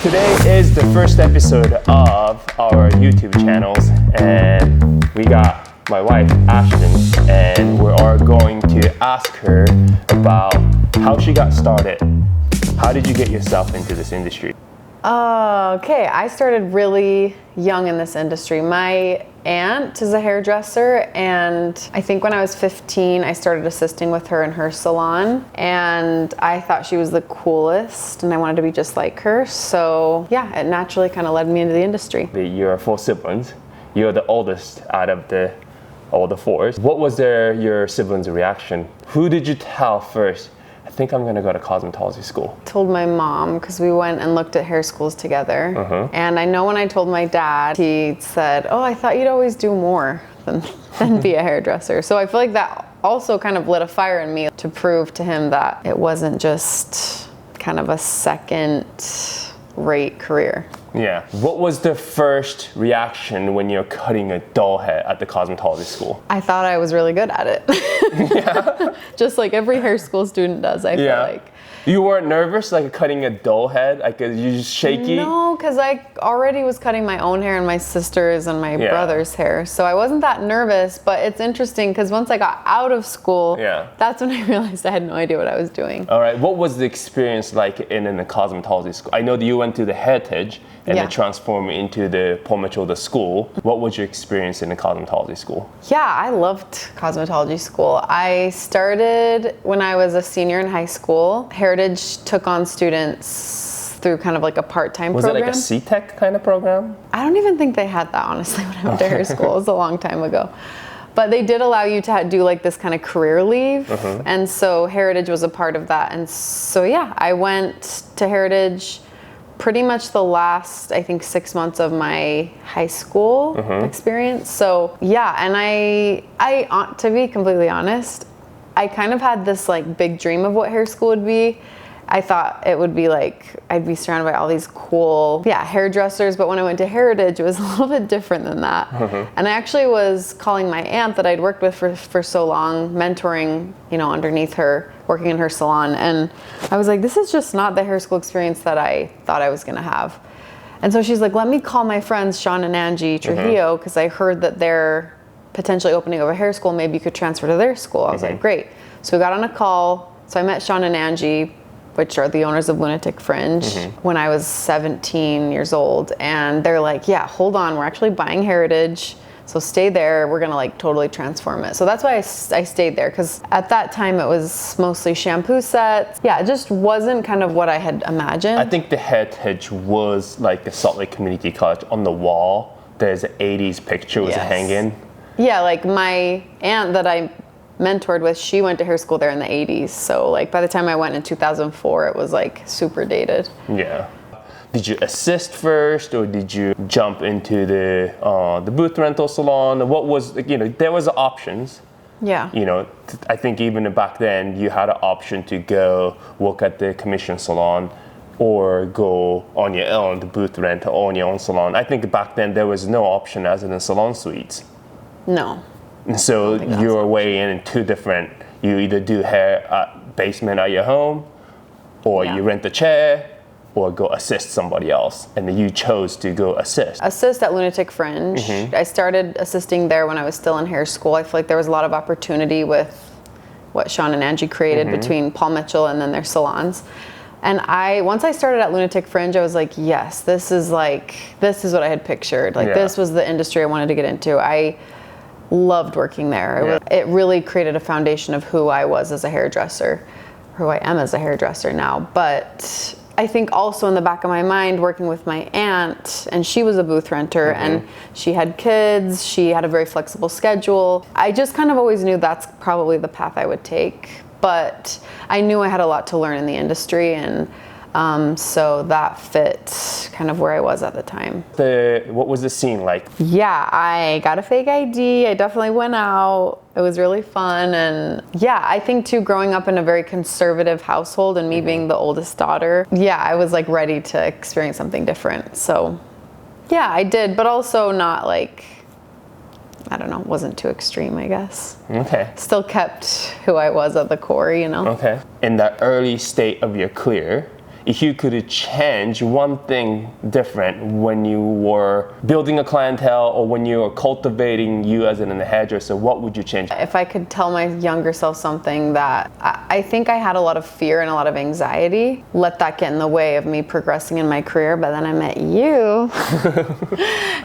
Today is the first episode of our YouTube channels, and we got my wife Ashton, and we are going to ask her about how she got started. How did you get yourself into this industry? Okay, I started really young in this industry. My aunt is a hairdresser, and I think when I was 15, I started assisting with her in her salon, and I thought she was the coolest, and I wanted to be just like her. So yeah, it naturally kind of led me into the industry. You're four siblings. You're the oldest out of all the fours. What was your siblings' reaction? Who did you tell first? I think I'm gonna go to cosmetology school. Told my mom because we went and looked at hair schools together. And I know when I told my dad, he said, "Oh, I thought you'd always do more than be a hairdresser." So I feel like that also kind of lit a fire in me to prove to him that it wasn't just kind of a second-rate career. Yeah. What was the first reaction when you're cutting a doll head at the cosmetology school? I thought I was really good at it. Yeah. Just like every hair school student does, I feel like. You weren't nervous, like cutting a doll head? Like, you just shaky? No, because I already was cutting my own hair and my sister's and my brother's hair. So I wasn't that nervous, but it's interesting because once I got out of school, that's when I realized I had no idea what I was doing. All right, what was the experience like in the cosmetology school? I know that you went to the Heritage and then transformed into the Paul Mitchell, the school. What was your experience in the cosmetology school? Yeah, I loved cosmetology school. I started when I was a senior in high school. Heritage took on students through kind of like a part-time program. Was it like a C-Tech kind of program? I don't even think they had that, honestly, when I went to hair school. It was a long time ago. But they did allow you to do like this kind of career leave. And so Heritage was a part of that. And so, yeah, I went to Heritage pretty much the last, I think, 6 months of my high school experience. So, yeah, and I, to be completely honest, I kind of had this like big dream of what hair school would be. I thought it would be like, I'd be surrounded by all these cool, hairdressers. But when I went to Heritage, it was a little bit different than that. And I actually was calling my aunt that I'd worked with for so long, mentoring, underneath her, working in her salon. And I was like, this is just not the hair school experience that I thought I was gonna have. And so she's like, let me call my friends, Sean and Angie Trujillo, because I heard that they're potentially opening up a hair school. Maybe you could transfer to their school. I was like, great. So we got on a call. So I met Sean and Angie, which are the owners of Lunatic Fringe, when I was 17 years old. And they're like, yeah, hold on, we're actually buying Heritage. So stay there, we're gonna like totally transform it. So that's why I stayed there, because at that time it was mostly shampoo sets. Yeah, it just wasn't kind of what I had imagined. I think the Heritage was like the Salt Lake Community College. On the wall, there's an 80s picture was hanging. Yeah, like my aunt that I mentored with, she went to hair school there in the 80s. So like by the time I went in 2004, it was like super dated. Yeah. Did you assist first, or did you jump into the booth rental salon? What was, there was options. Yeah. I think even back then you had an option to go work at the commission salon or go on your own, the booth rental on your own salon. I think back then there was no option as in the salon suites. No. So you're way in two different, you either do hair at basement at your home, or you rent a chair, or go assist somebody else. And then you chose to go assist. Assist at Lunatic Fringe. I started assisting there when I was still in hair school. I feel like there was a lot of opportunity with what Sean and Angie created between Paul Mitchell and then their salons. And once I started at Lunatic Fringe, I was like, yes, this is what I had pictured. Like this was the industry I wanted to get into. I loved working there. It really created a foundation of who I was as a hairdresser, who I am as a hairdresser now. But I think also in the back of my mind, working with my aunt, and she was a booth renter, and she had kids, she had a very flexible schedule. I just kind of always knew that's probably the path I would take. But I knew I had a lot to learn in the industry, and so that fit kind of where I was at the time. What was the scene like? Yeah, I got a fake ID. I definitely went out. It was really fun. And yeah, I think too, growing up in a very conservative household and me being the oldest daughter, I was like ready to experience something different. So yeah, I did, but also not like, I don't know, wasn't too extreme, I guess. Okay. Still kept who I was at the core, Okay. In the early state of your career, if you could change one thing different when you were building a clientele or when you were cultivating you as a hairdresser, what would you change? If I could tell my younger self something, that I think I had a lot of fear and a lot of anxiety, let that get in the way of me progressing in my career, but then I met you.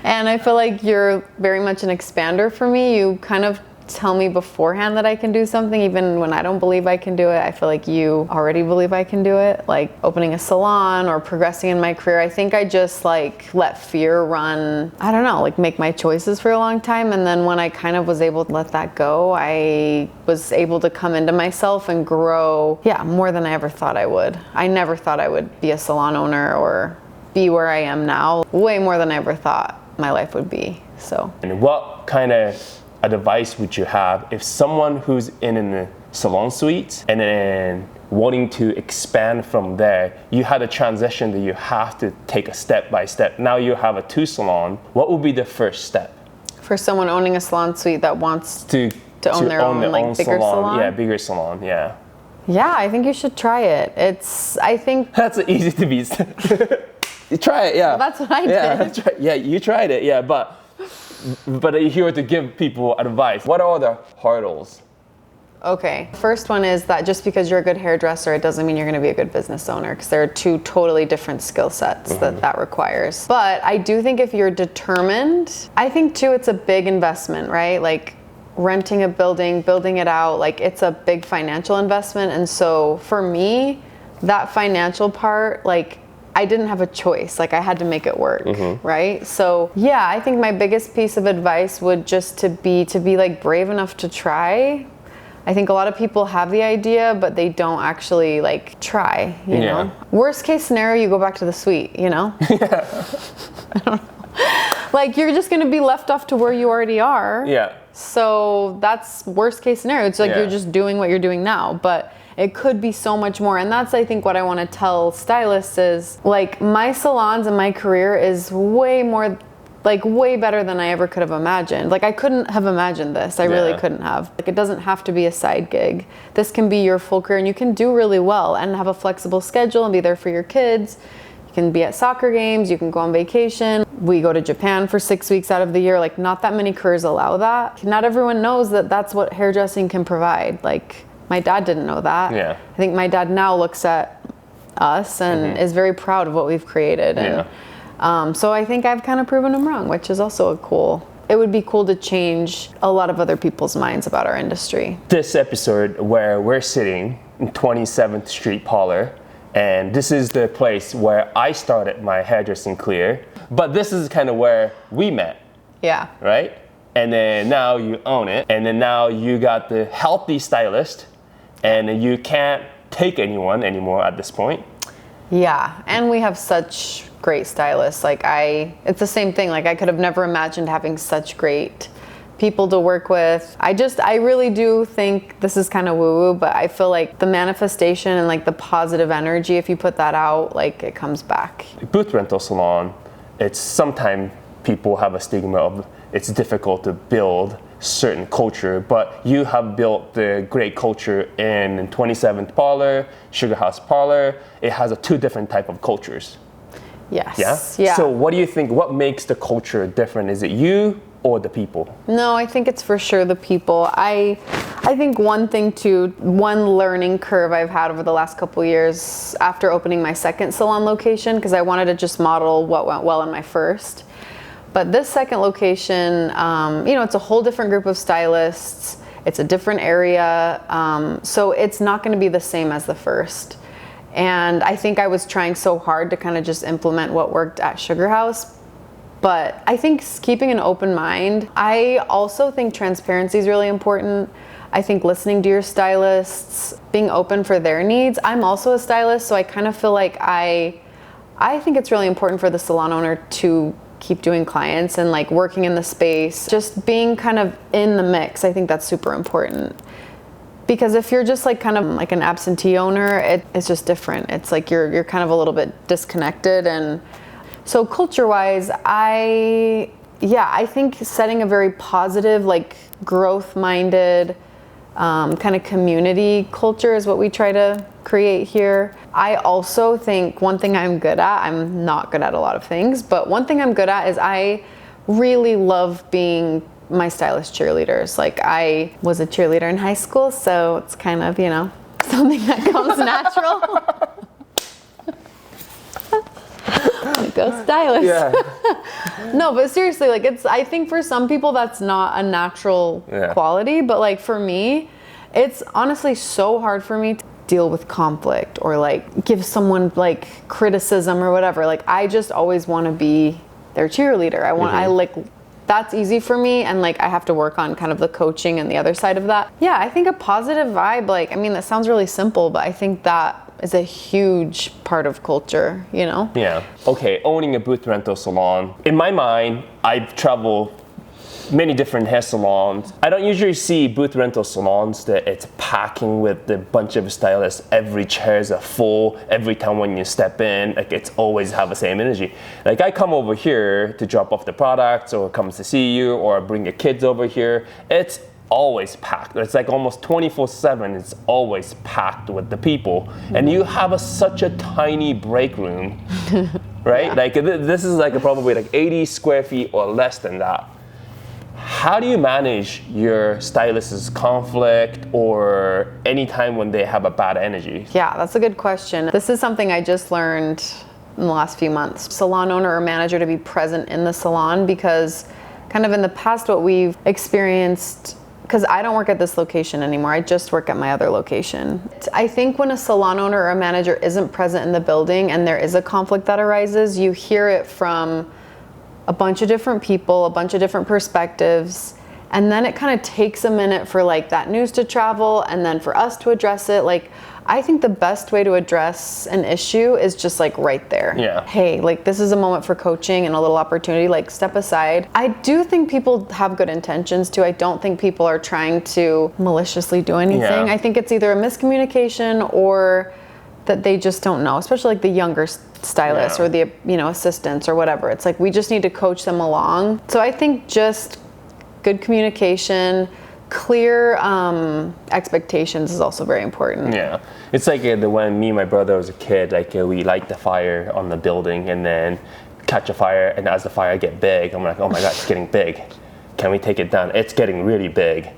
And I feel like you're very much an expander for me. You kind of tell me beforehand that I can do something, even when I don't believe I can do it. I feel like you already believe I can do it, like opening a salon or progressing in my career. I think I just like let fear run, I don't know, like make my choices for a long time. And then when I kind of was able to let that go, I was able to come into myself and grow, more than I ever thought I would. I never thought I would be a salon owner or be where I am now, way more than I ever thought my life would be. So. And what kind of advice would you have if someone who's in a salon suite and then wanting to expand from there, you had a transition that you have to take a step by step. Now you have a 2 salon. What would be the first step? For someone owning a salon suite that wants to own their own like bigger salon? Yeah, bigger salon, yeah. Yeah, I think you should try it. I think that's easy to be. You try it, yeah. Well, that's what I did. Yeah, that's right. Yeah, you tried it, yeah, but if you were to give people advice, what are the hurdles? Okay, first one is that just because you're a good hairdresser, it doesn't mean you're going to be a good business owner, because there are 2 totally different skill sets that requires. But I do think if you're determined, I think too it's a big investment, right? Like renting a building, building it out, like it's a big financial investment. And so for me, that financial part, like I didn't have a choice. Like I had to make it work, right? So yeah, I think my biggest piece of advice would just to be like brave enough to try. I think a lot of people have the idea, but they don't actually like try, you know? Worst case scenario, you go back to the suite, you know? I don't know. Like you're just gonna be left off to where you already are. Yeah. So that's worst case scenario. It's like you're just doing what you're doing now, but it could be so much more. And that's, I think, what I want to tell stylists is like my salons and my career is way more, like way better than I ever could have imagined. Like I couldn't have imagined this. I really couldn't have. Like it doesn't have to be a side gig. This can be your full career and you can do really well and have a flexible schedule and be there for your kids. You can be at soccer games, you can go on vacation. We go to Japan for 6 weeks out of the year. Like not that many careers allow that. Not everyone knows that that's what hairdressing can provide. Like my dad didn't know that. Yeah. I think my dad now looks at us and is very proud of what we've created. And so I think I've kind of proven him wrong, which is also it would be cool to change a lot of other people's minds about our industry. This episode where we're sitting in 27th Street Parlor, and this is the place where I started my hairdressing career, but this is kind of where we met. Yeah. Right? And then now you own it, and then now you got the healthy stylist, and you can't take anyone anymore at this point. Yeah, and we have such great stylists. Like it's the same thing. Like I could have never imagined having such great people to work with. I really do think this is kind of woo-woo, but I feel like the manifestation and like the positive energy, if you put that out, like it comes back. Booth rental salon, it's sometimes people have a stigma of it's difficult to build certain culture, but you have built the great culture in 27th Parlor, Sugar House Parlor. It has 2 different type of cultures. Yes. Yeah? So what do you think, what makes the culture different? Is it you or the people? No, I think it's for sure the people. I think one thing too, one learning curve I've had over the last couple years after opening my second salon location, because I wanted to just model what went well in my first. But this second location, it's a whole different group of stylists. It's a different area. So it's not going to be the same as the first. And I think I was trying so hard to kind of just implement what worked at Sugar House. But I think keeping an open mind. I also think transparency is really important. I think listening to your stylists, being open for their needs. I'm also a stylist, so I kind of feel like I think it's really important for the salon owner to keep doing clients and like working in the space, just being kind of in the mix. I think that's super important, because if you're just like kind of like an absentee owner, it's just different. It's like you're kind of a little bit disconnected. And so culture wise, I think setting a very positive, like growth minded kind of community culture is what we try to create here. I also think one thing I'm good at, I'm not good at a lot of things, but one thing I'm good at is I really love being my stylist cheerleaders. Like, I was a cheerleader in high school, so it's kind of, you know, something that comes natural. Go stylist. Yeah. No, but seriously, like, I think for some people that's not a natural quality, but like for me, it's honestly so hard for me to deal with conflict or like give someone like criticism or whatever. Like, I just always want to be their cheerleader. I like, that's easy for me, and like I have to work on kind of the coaching and the other side of that. Yeah, I think a positive vibe, like, I mean, that sounds really simple, but I think that is a huge part of culture, you know? Yeah. Okay, owning a booth rental salon. In my mind, I've traveled many different hair salons. I don't usually see booth rental salons that it's packing with a bunch of stylists. Every chairs are full. Every time when you step in, like, it's always have the same energy. Like, I come over here to drop off the products or come to see you or bring your kids over here. It's always packed. It's like almost 24/7. It's always packed with the people, and you have such a tiny break room, right? Like, this is like probably like 80 square feet or less than that. How do you manage your stylist's conflict or any time when they have a bad energy? Yeah, that's a good question. This is something I just learned in the last few months. Salon owner or manager to be present in the salon, because kind of in the past what we've experienced, because I don't work at this location anymore, I just work at my other location. I think when a salon owner or a manager isn't present in the building and there is a conflict that arises, you hear it from a bunch of different people, a bunch of different perspectives, and then it kind of takes a minute for like that news to travel and then for us to address it. Like, I think the best way to address an issue is just like right there. Yeah. Hey, like, this is a moment for coaching and a little opportunity, like, step aside. I do think people have good intentions too. I don't think people are trying to maliciously do anything. Yeah. I think it's either a miscommunication or that they just don't know, especially like the younger stylists or the, you know, assistants or whatever. It's like, we just need to coach them along. So I think just good communication, clear expectations is also very important. Yeah, it's like when me and my brother was a kid, like we light the fire on the building and then catch a fire, and as the fire get big, I'm like, oh my god, it's getting big. Can we take it down? It's getting really big.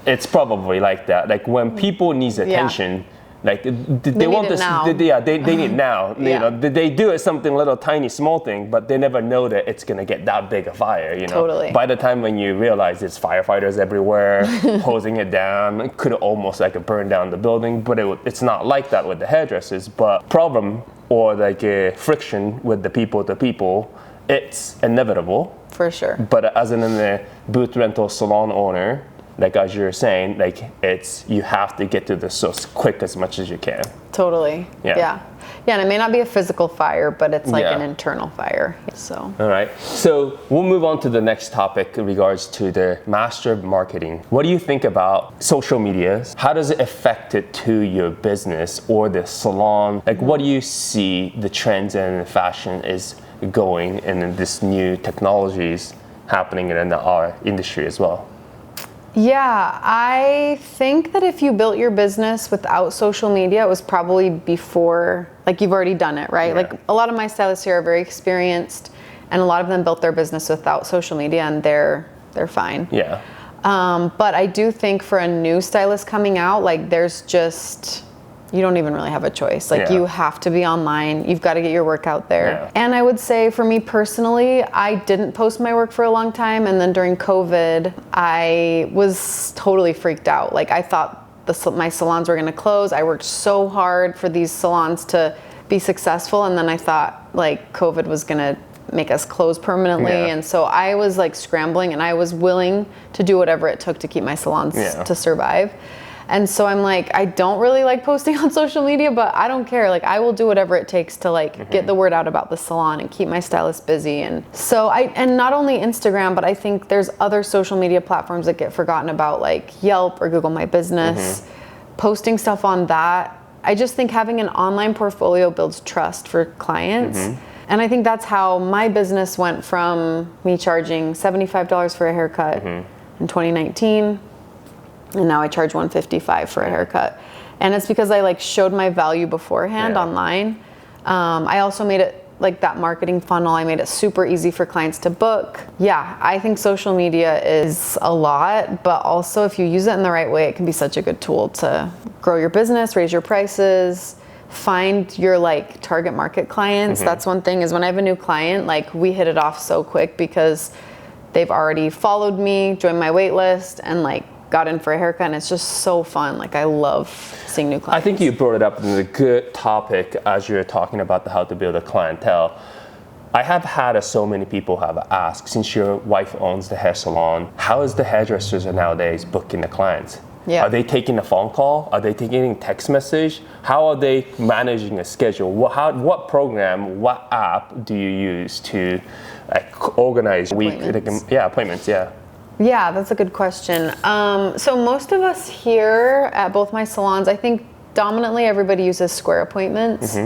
It's probably like that. Like, when people needs attention, like they want this, they need it now. You know, they do it something little tiny small thing, but they never know that it's gonna get that big a fire. You know, totally. By the time when you realize it's firefighters everywhere, hosing it down, it could almost like burn down the building. But it's not like that with the hairdressers. But problem or like friction with the people to people, it's inevitable. For sure. But as a booth rental salon owner, like as you're saying, like you have to get to this as quick as much as you can. Totally. Yeah, and it may not be a physical fire, but it's like an internal fire. So. All right. So we'll move on to the next topic in regards to the master marketing. What do you think about social media? How does it affect it to your business or the salon? Like, what do you see the trends and fashion is going and this new technologies happening in our industry as well? Yeah, I think that if you built your business without social media, it was probably before, like, you've already done it, right? Yeah. Like, a lot of my stylists here are very experienced, and a lot of them built their business without social media, and they're fine. Yeah. But I do think for a new stylist coming out, like, there's just, you don't even really have a choice. Like, you have to be online. You've got to get your work out there. Yeah. And I would say for me personally, I didn't post my work for a long time. And then during COVID, I was totally freaked out. Like, I thought my salons were going to close. I worked so hard for these salons to be successful. And then I thought, like, COVID was going to make us close permanently. And so I was like scrambling, and I was willing to do whatever it took to keep my salons to survive. And so I'm like, I don't really like posting on social media, but I don't care. Like, I will do whatever it takes to like get the word out about the salon and keep my stylist busy. And so and not only Instagram, but I think there's other social media platforms that get forgotten about, like Yelp or Google My Business, posting stuff on that. I just think having an online portfolio builds trust for clients. And I think that's how my business went from me charging $75 for a haircut in 2019. And now I charge $155 for a haircut. And it's because I like showed my value beforehand online. I also made it like that marketing funnel. I made it super easy for clients to book. Yeah, I think social media is a lot, but also if you use it in the right way, it can be such a good tool to grow your business, raise your prices, find your like target market clients. That's one thing, is when I have a new client, like we hit it off so quick because they've already followed me, joined my wait list, and like got in for a haircut, and it's just so fun. Like I love seeing new clients. I think you brought it up in a good topic as you're talking about how to build a clientele. I have had so many people have asked, since your wife owns the hair salon, how is the hairdressers nowadays booking the clients? Yeah. Are they taking a phone call? Are they taking a text message? How are they managing a schedule? What program, what app do you use to organize appointments? Appointments, yeah. Yeah, that's a good question. So most of us here at both my salons, I think dominantly everybody uses Square Appointments.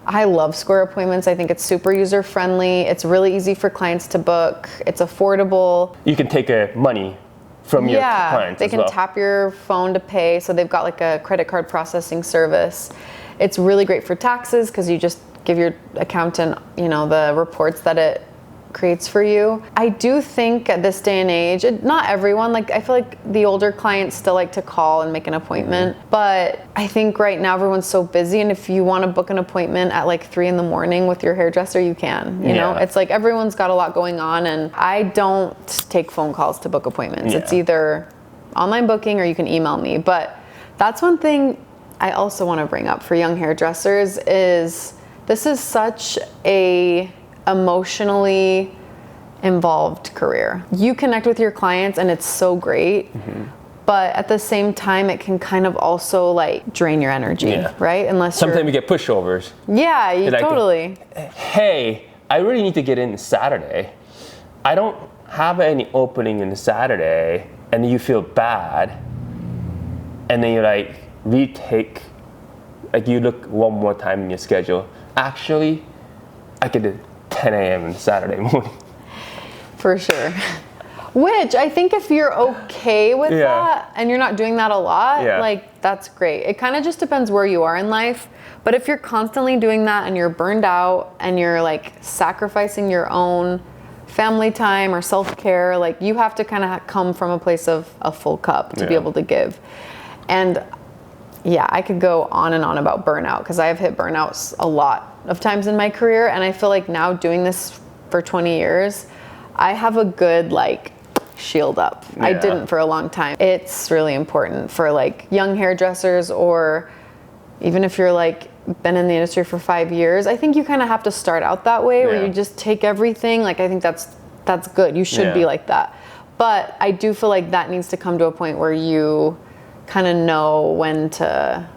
I love Square Appointments. I think it's super user friendly. It's really easy for clients to book. It's affordable. You can take money from your clients they can tap your phone to pay. So they've got like a credit card processing service. It's really great for taxes because you just give your accountant, the reports that it creates for you. I do think at this day and age, not everyone, like I feel like the older clients still like to call and make an appointment, but I think right now everyone's so busy, and if you want to book an appointment at like 3 a.m. with your hairdresser, you can, you know? It's like everyone's got a lot going on, and I don't take phone calls to book appointments. It's either online booking or you can email me. But that's one thing I also want to bring up for young hairdressers is this is such a emotionally involved career. You connect with your clients and it's so great, but at the same time it can kind of also like drain your energy, right? Unless sometimes you get pushovers. Yeah, you totally. Hey, I really need to get in Saturday. I don't have any opening in Saturday, and you feel bad, and then you like retake, like you look one more time in your schedule. Actually, I could do 10 a.m. on Saturday morning. For sure. Which I think if you're okay with that and you're not doing that a lot, like that's great. It kind of just depends where you are in life. But if you're constantly doing that and you're burned out and you're like sacrificing your own family time or self-care, like you have to kind of come from a place of a full cup to be able to give. And yeah, I could go on and on about burnout because I have hit burnouts a lot of times in my career, and I feel like now doing this for 20 years, I have a good like shield up. I didn't for a long time. It's really important for like young hairdressers, or even if you're like been in the industry for 5 years, I think you kind of have to start out that way where you just take everything. Like I think that's good. You should be like that. But I do feel like that needs to come to a point where you kind of know when to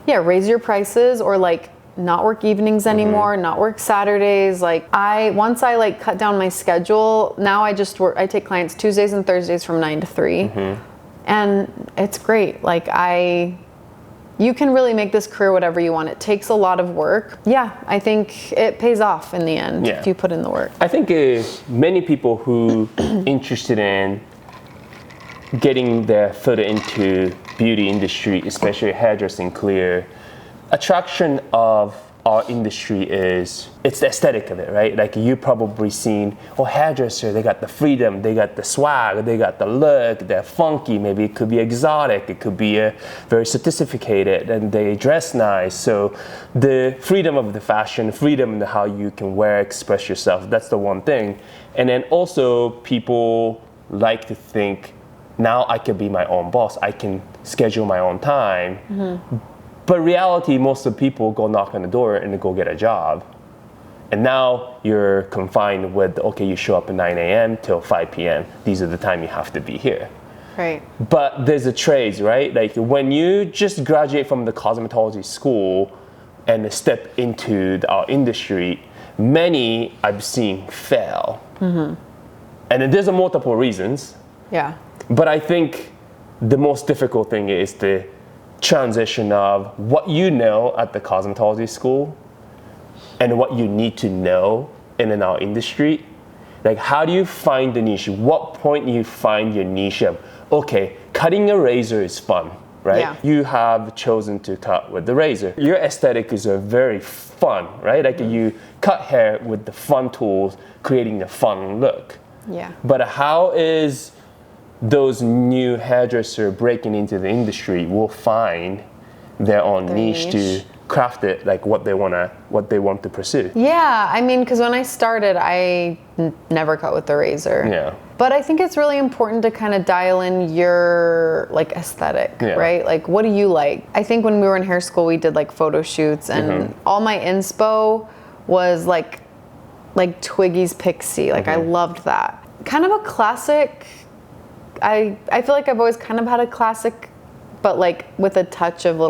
raise your prices, or like not work evenings anymore, not work Saturdays. Like once I like cut down my schedule, now I I take clients Tuesdays and Thursdays from 9 to 3. And it's great. Like you can really make this career whatever you want. It takes a lot of work. Yeah, I think it pays off in the end if you put in the work. I think many people who interested in getting their foot into beauty industry, especially hairdressing career, attraction of our industry is it's the aesthetic of it, right? Like you probably seen, hairdresser, they got the freedom, they got the swag, they got the look, they're funky, maybe it could be exotic, it could be very sophisticated, and they dress nice. So the freedom of the fashion, freedom in how you can wear, express yourself, that's the one thing. And then also people like to think, now I can be my own boss, I can schedule my own time. But reality, most of the people go knock on the door and go get a job. And now you're confined with, you show up at 9 a.m. till 5 p.m. These are the time you have to be here. Right. But there's a trades, right? Like when you just graduate from the cosmetology school and step into our industry, many I've seen fail. And then there's multiple reasons. Yeah. But I think the most difficult thing is the transition of what you know at the cosmetology school and what you need to know in our industry. Like how do you find the niche? What point do you find your niche of, cutting a razor is fun. right? Yeah. You have chosen to cut with the razor. Your aesthetic is a very fun, right? Like you cut hair with the fun tools, creating the fun look. Yeah. But how is those new hairdresser breaking into the industry will find their own niche to craft it like what they want to pursue? Yeah, I mean, because when I started, I never cut with the razor. Yeah. But I think it's really important to kind of dial in your like aesthetic, right? Like, what do you like? I think when we were in hair school, we did like photo shoots, and all my inspo was like Twiggy's Pixie. Like, I loved that. Kind of a classic. I feel like I've always kind of had a classic, but like with a touch of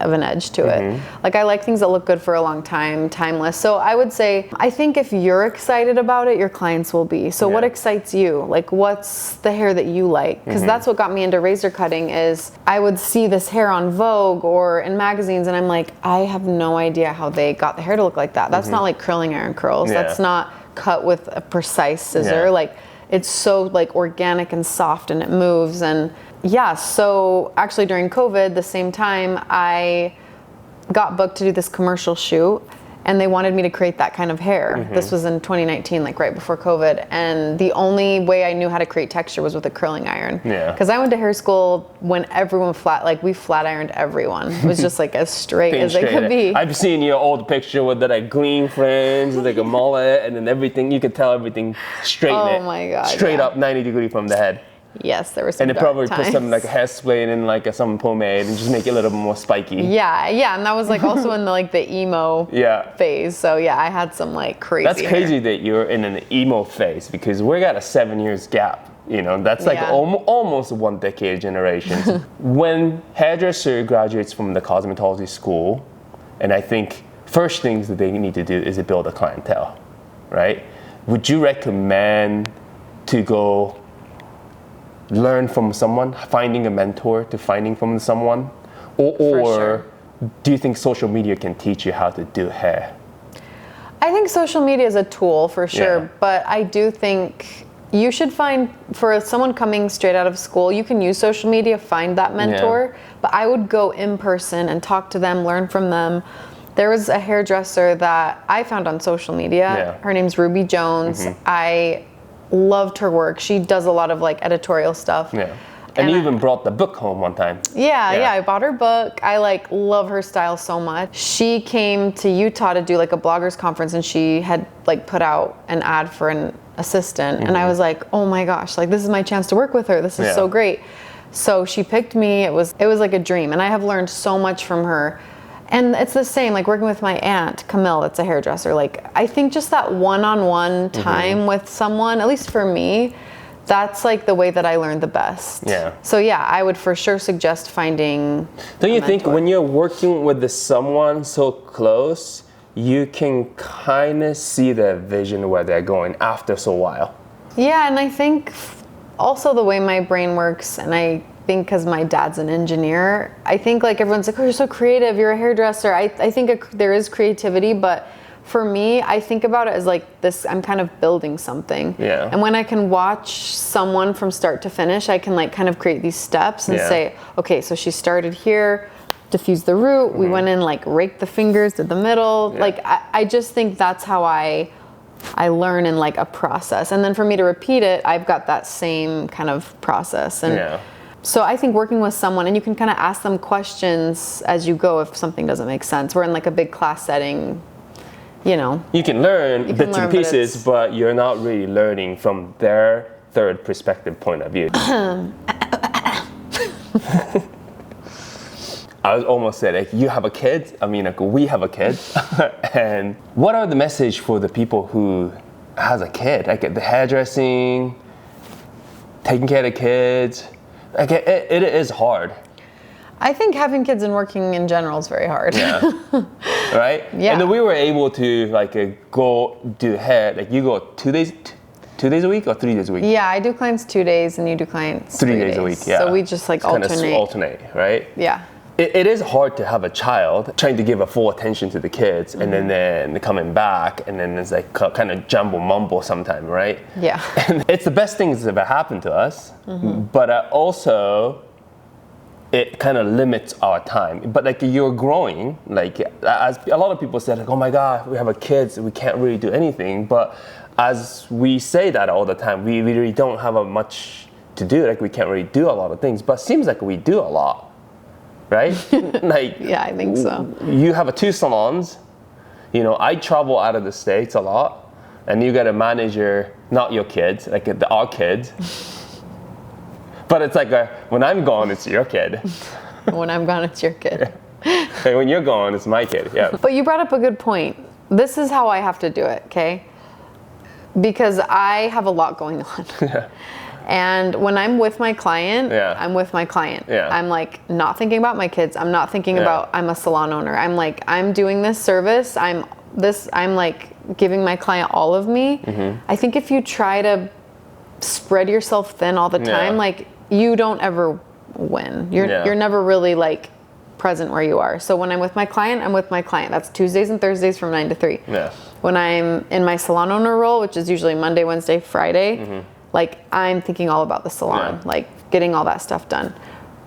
an edge to it. Like, I like things that look good for a long time, timeless. So I would say, I think if you're excited about it, your clients will be. So what excites you? Like, what's the hair that you like? Because that's what got me into razor cutting. Is I would see this hair on Vogue or in magazines, and I'm like, I have no idea how they got the hair to look like that. That's not like curling iron curls. That's not cut with a precise scissor. Like, it's so like organic and soft, and it moves. And yeah, so actually during COVID, the same time, I got booked to do this commercial shoot, and they wanted me to create that kind of hair. This was in 2019, like right before COVID. And the only way I knew how to create texture was with a curling iron. Because I went to hair school when everyone we flat ironed everyone. It was just like as straight as it could be. I've seen your old picture with the like green fringe, like a mullet, and then everything, you could tell everything straighten Oh my God. straight up 90 degrees from the head. Yes, there was some And they dark probably times. put some like hairspray in like some pomade and just make it a little bit more spiky. Yeah, and that was like also in the emo phase. So yeah, I had some like crazy That's crazy hair. that you're in an emo phase, because we got a 7 years gap. You know, that's like almost 1 decade generations. When hairdresser graduates from the cosmetology school, and I think first things that they need to do is to build a clientele, right? Would you recommend to go learn from someone, finding a mentor to finding from someone? Or do you think social media can teach you how to do hair? I think social media is a tool for sure, but I do think you should find, for someone coming straight out of school, you can use social media, find that mentor, but I would go in person and talk to them, learn from them. There was a hairdresser that I found on social media. Her name's Ruby Jones. I loved her work. She does a lot of like editorial stuff. And you even brought the book home one time. I bought her book. I like love her style so much. She came to Utah to do like a bloggers conference, and she had like put out an ad for an assistant, and I was like, oh my gosh, like this is my chance to work with her. This is so great. So she picked me. It was like a dream, and I have learned so much from her. And it's the same, like working with my aunt, Camille, that's a hairdresser. Like, I think just that one-on-one time with someone, at least for me, that's like the way that I learned the best. So yeah, I would for sure suggest finding Don't you think when you're working with someone so close, you can kind of see their vision where they're going after so while? Yeah, and I think also the way my brain works, and I think because my dad's an engineer, I think like everyone's like, oh, you're so creative, you're a hairdresser. I think there is creativity, but for me, I think about it as like this, I'm kind of building something. And when I can watch someone from start to finish, I can like kind of create these steps and say, okay, so she started here, diffused the root, we went in, like raked the fingers, did the middle. Like, I just think that's how I learn in like a process. And then for me to repeat it, I've got that same kind of process. And so I think working with someone, and you can kind of ask them questions as you go if something doesn't make sense. We're in like a big class setting, you know. You can learn bits and pieces, but you're not really learning from their third perspective point of view. I was almost said, like, you have a kid. I mean, like, we have a kid. And what are the message for the people who has a kid? Like the hairdressing, taking care of the kids. Like it is hard. I think having kids and working in general is very hard. Right? And then we were able to like go do hair. Like you go 2 days a week or 3 days a week? Yeah, I do clients 2 days, and you do clients 3 days a week. So we just like alternate. Kind of alternate, right? It is hard to have a child trying to give a full attention to the kids, and then coming back, and then it's like kind of jumble mumble sometime, right? And it's the best thing that's ever happened to us, but also it kind of limits our time. But like you're growing, like as a lot of people said, like, oh my God, we have a kids, we can't really do anything. But as we say that all the time, we really don't have a much to do. Like we can't really do a lot of things, but it seems like we do a lot, right? Like yeah, I think so. You have 2 salons. You know, I travel out of the States a lot, and you got a manager, not your kids, like our kids. But it's like when I'm gone, it's your kid. When I'm gone, it's your kid. And when you're gone, it's my kid. Yeah. But you brought up a good point. This is how I have to do it, okay? Because I have a lot going on. Yeah. And when I'm with my client, Yeah. I'm with my client. Yeah. I'm like not thinking about my kids. I'm not thinking about I'm a salon owner. I'm like I'm doing this service. I'm like giving my client all of me. Mm-hmm. I think if you try to spread yourself thin all the time, like you don't ever win. You're never really like present where you are. So when I'm with my client, I'm with my client. That's Tuesdays and Thursdays from 9 to 3. Yeah. When I'm in my salon owner role, which is usually Monday, Wednesday, Friday, like I'm thinking all about the salon, like getting all that stuff done.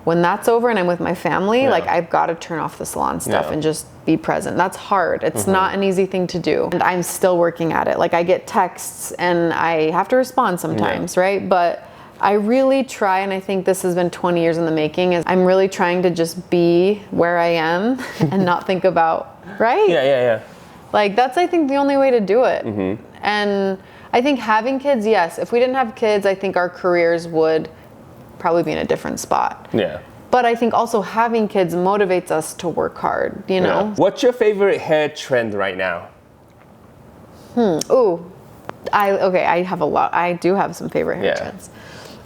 When that's over and I'm with my family, like I've got to turn off the salon stuff and just be present. That's hard. It's not an easy thing to do. And I'm still working at it. Like I get texts and I have to respond sometimes, right? But I really try, and I think this has been 20 years in the making, is I'm really trying to just be where I am and not think about, right? Yeah. Like that's, I think, the only way to do it. And I think having kids, yes, if we didn't have kids, I think our careers would probably be in a different spot. Yeah. But I think also having kids motivates us to work hard, you know? What's your favorite hair trend right now? I have a lot. I do have some favorite hair trends.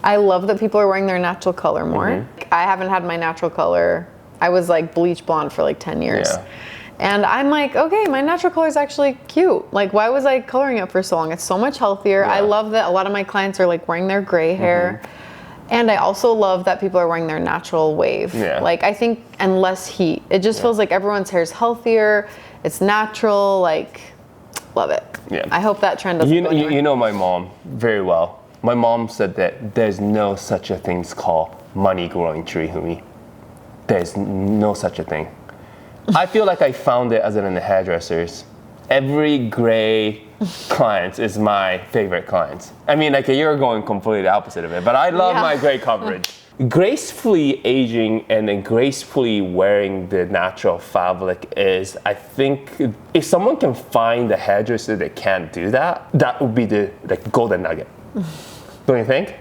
I love that people are wearing their natural color more. I haven't had my natural color. I was like bleach blonde for like 10 years. Yeah. And I'm like, okay, my natural color is actually cute. Like, why was I coloring it for so long? It's so much healthier. I love that a lot of my clients are like wearing their gray hair. And I also love that people are wearing their natural wave. Yeah. Like, I think, and less heat. It just feels like everyone's hair is healthier. It's natural. Like, love it. Yeah. I hope that trend doesn't go anywhere. You know my mom very well. My mom said that there's no such a thing called money growing tree, Humi. There's no such a thing. I feel like I found it as in the hairdressers. Every gray client is my favorite clients. I mean, like you're going completely opposite of it, but I love my gray coverage. Gracefully aging and then gracefully wearing the natural fabric is, I think, if someone can find a hairdresser that can't do that, that would be the golden nugget. Don't you think?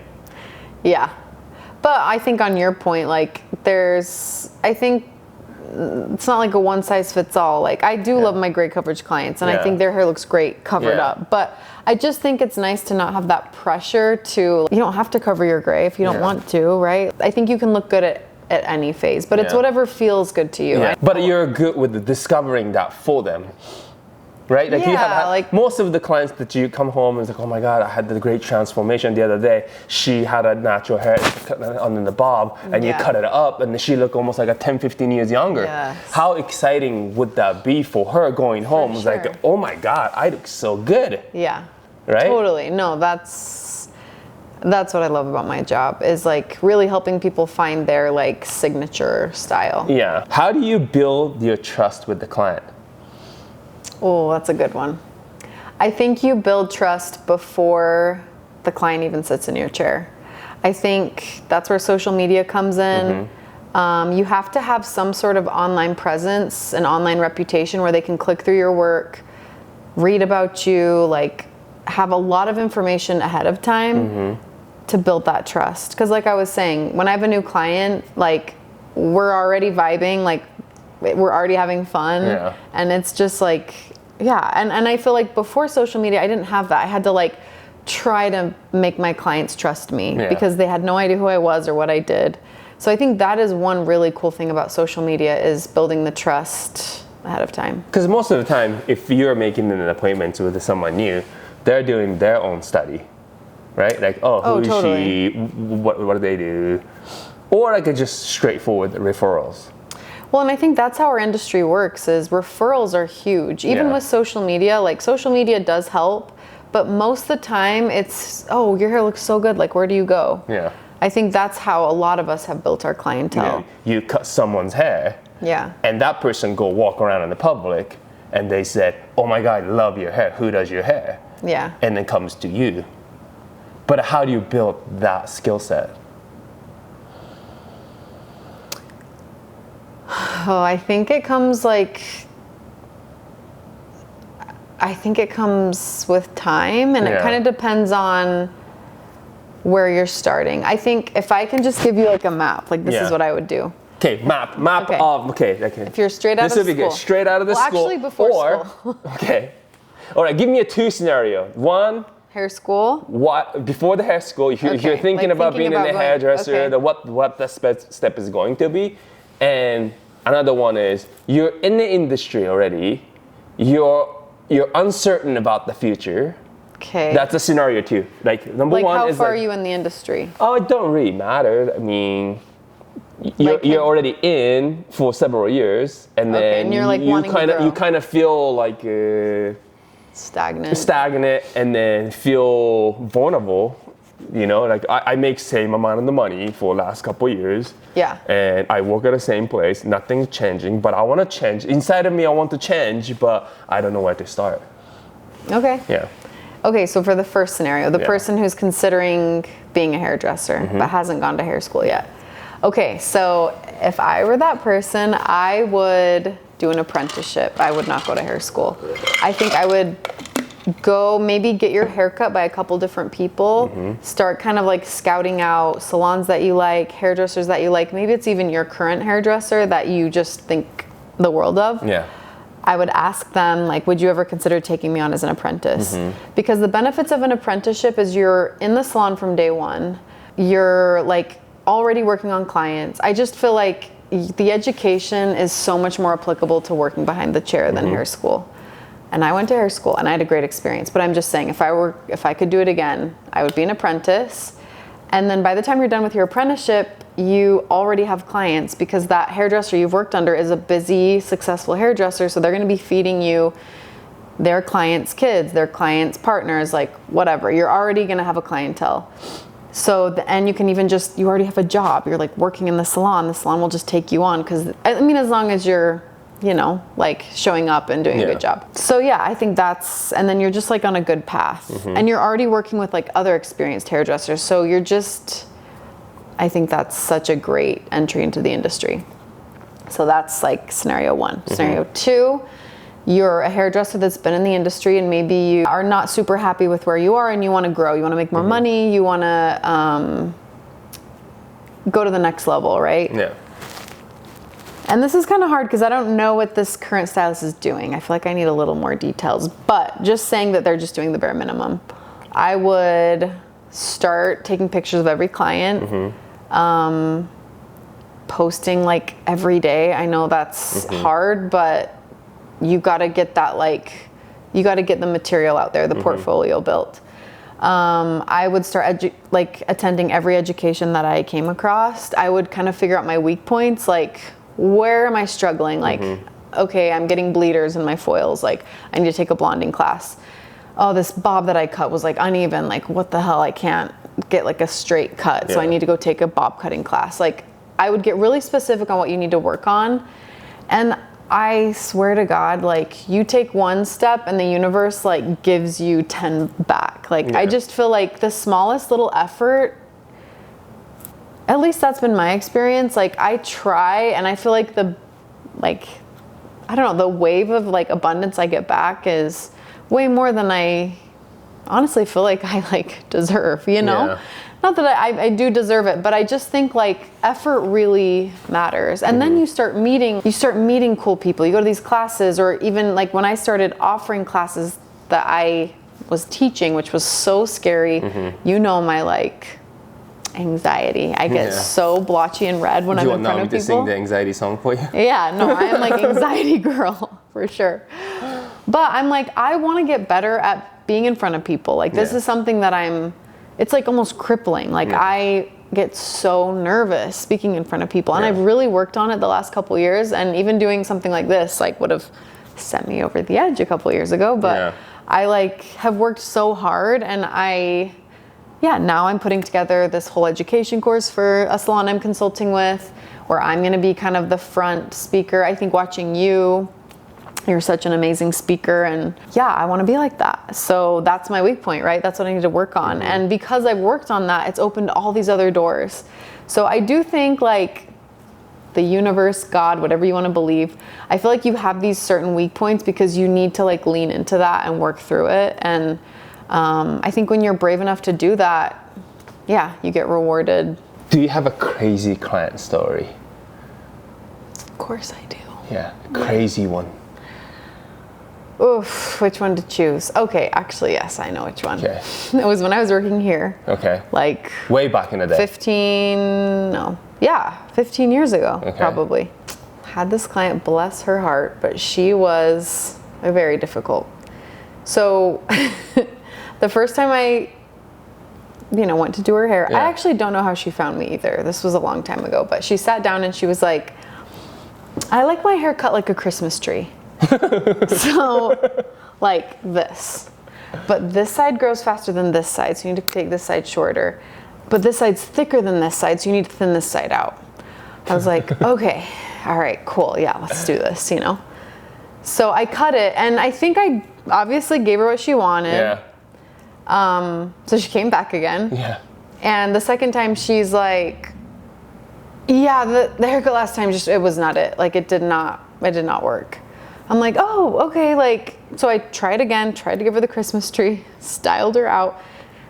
Yeah. But I think on your point, like I think it's not like a one size fits all. Like I do love my gray coverage clients and I think their hair looks great covered up. But I just think it's nice to not have that pressure to, you don't have to cover your gray if you don't want to, right? I think you can look good at any phase, but it's whatever feels good to you. Yeah. Right? But you're good with discovering that for them. Right? Like you have like most of the clients that you come home and it's like, oh my God, I had the great transformation the other day. She had a natural hair under the bob and you cut it up and she looked almost like a 10, 15 years younger. Yes. How exciting would that be for her going home? It's like, oh my God, I look so good. Yeah. Right? Totally. No, that's what I love about my job is like really helping people find their like signature style. Yeah. How do you build your trust with the client? Oh, that's a good one. I think you build trust before the client even sits in your chair. I think that's where social media comes in. You have to have some sort of online presence, an online reputation where they can click through your work, read about you, like have a lot of information ahead of time to build that trust. Because like I was saying, when I have a new client, like we're already vibing, like we're already having fun. Yeah. And it's just like, and I feel like before social media, I didn't have that. I had to like try to make my clients trust me because they had no idea who I was or what I did. So I think that is one really cool thing about social media is building the trust ahead of time. Because most of the time, if you're making an appointment with someone new, they're doing their own study, right? Like, who is she? What do they do? Or like just straightforward referrals. Well, and I think that's how our industry works is referrals are huge. Even with social media, like social media does help, but most of the time it's, your hair looks so good. Like, where do you go? Yeah. I think that's how a lot of us have built our clientele. You cut someone's hair. Yeah. And that person go walk around in the public and they said, oh my God, I love your hair. Who does your hair? Yeah. And then comes to you. But how do you build that skill set? Oh, I think it comes with time, and it kind of depends on where you're starting. I think if I can just give you like a map, like this is what I would do. Okay, map of, okay. If you're straight out of school. This would be good, straight out of the school. Actually before school. Okay. All right, give me a 2 scenario. 1, hair school. What before the hair school? If you're thinking about being in the hairdresser, what the step is going to be, and another one is you're in the industry already. You're uncertain about the future. Okay. That's a scenario 2. Like number 1 how is far are you in the industry? Oh, it don't really matter. I mean, you're already in for several years, and then and you're like you kind of feel like stagnant, and then feel vulnerable. You know, like I make same amount of the money for the last couple of years. Yeah. And I work at the same place. Nothing's changing, but I want to change. Inside of me, I want to change, but I don't know where to start. Okay. Yeah. Okay, so for the first scenario, the person who's considering being a hairdresser but hasn't gone to hair school yet. Okay, so if I were that person, I would do an apprenticeship. I would not go to hair school. I think I would go maybe get your hair cut by a couple different people, start kind of like scouting out salons that you like, hairdressers that you like. Maybe it's even your current hairdresser that you just think the world of. Yeah. I would ask them, like, would you ever consider taking me on as an apprentice? Because the benefits of an apprenticeship is you're in the salon from day one. You're like already working on clients. I just feel like the education is so much more applicable to working behind the chair than hair school. And I went to hair school and I had a great experience. But I'm just saying, if I could do it again, I would be an apprentice. And then by the time you're done with your apprenticeship, you already have clients, because that hairdresser you've worked under is a busy, successful hairdresser. So they're going to be feeding you their clients' kids, their clients' partners, like whatever. You're already going to have a clientele. So, and you can even you already have a job. You're like working in the salon will just take you on. Because, I mean, as long as you're, you know, like showing up and doing a good job. So yeah, I think and then you're just like on a good path. And you're already working with like other experienced hairdressers. So I think that's such a great entry into the industry. So that's like scenario 1. Scenario 2, you're a hairdresser that's been in the industry and maybe you are not super happy with where you are and you want to grow. You want to make more money. You want to go to the next level, right? Yeah. And this is kind of hard because I don't know what this current stylist is doing. I feel like I need a little more details. But just saying that they're just doing the bare minimum, I would start taking pictures of every client, posting like every day. I know that's hard, but you got to get that, like, you got to get the material out there, the portfolio built. I would start attending every education that I came across. I would kind of figure out my weak points, like, where am I struggling? Like, okay, I'm getting bleeders in my foils. Like, I need to take a blonding class. Oh, this bob that I cut was like uneven. Like, what the hell? I can't get like a straight cut. So I need to go take a bob cutting class. Like, I would get really specific on what you need to work on. And I swear to God, like, you take one step and the universe like gives you 10 back. Like, I just feel like the smallest little effort, at least that's been my experience. Like, I try and I feel like the wave of like abundance I get back is way more than I honestly feel like I like deserve, you know? Yeah. Not that I do deserve it, but I just think like effort really matters. And then you start meeting cool people. You go to these classes, or even like when I started offering classes that I was teaching, which was so scary, you know, my like anxiety. I get so blotchy and red when I'm in front of people. Do you want me to sing the anxiety song for you? Yeah, no, I am like anxiety girl for sure. But I'm like, I want to get better at being in front of people. Like, this is something that it's like almost crippling. Like, I get so nervous speaking in front of people. And I've really worked on it the last couple of years. And even doing something like this, like, would have sent me over the edge a couple of years ago. But I like have worked so hard, and yeah, now I'm putting together this whole education course for a salon I'm consulting with, where I'm going to be kind of the front speaker. I think watching you're such an amazing speaker, and yeah, I want to be like that. So that's my weak point, right? That's what I need to work on. Mm-hmm. And because I've worked on that, it's opened all these other doors. So I do think like the universe, God, whatever you want to believe, I feel like you have these certain weak points because you need to like lean into that and work through it. And I think when you're brave enough to do that, yeah, you get rewarded. Do you have a crazy client story? Of course I do. Yeah, crazy one. Oof, which one to choose? Okay, actually, yes, I know which one. Okay. It was when I was working here. Okay. Like way back in the day. 15 years ago, okay. Probably. Had this client, bless her heart, but she was very difficult. So the first time I went to do her hair, I actually don't know how she found me either. This was a long time ago, but she sat down and she was like, I like my hair cut like a Christmas tree. So like this, but this side grows faster than this side, so you need to take this side shorter, but this side's thicker than this side, so you need to thin this side out. I was like, okay, all right, cool, yeah, let's do this, So I cut it, and I think I obviously gave her what she wanted. So she came back again. And the second time she's like, yeah, the haircut last time it was not it. Like it did not work. I'm like, oh, okay, so I tried again, tried to give her the Christmas tree, styled her out.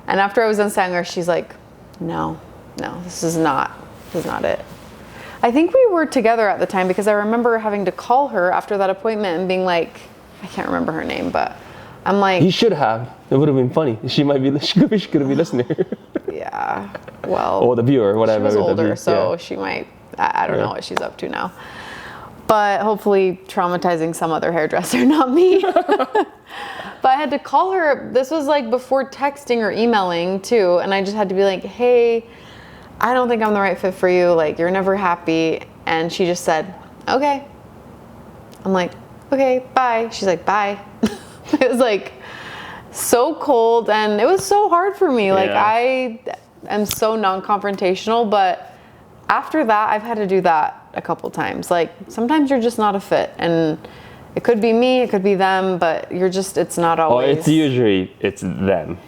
And after I was done styling her, she's like, no, this is not it. I think we were together at the time because I remember having to call her after that appointment and being like, I can't remember her name, but I'm like. You should have. It would have been funny. She could have been listening. Yeah, well. Or the viewer, whatever. She was older, so she might, I don't know what she's up to now. But hopefully traumatizing some other hairdresser, not me. But I had to call her. This was like before texting or emailing too. And I just had to be like, hey, I don't think I'm the right fit for you. Like, you're never happy. And she just said, okay. I'm like, okay, bye. She's like, bye. It was like so cold and it was so hard for me. Like I am so non-confrontational, but after that, I've had to do that a couple times. Like sometimes you're just not a fit, and it could be me, it could be them, but it's not always. It's usually them.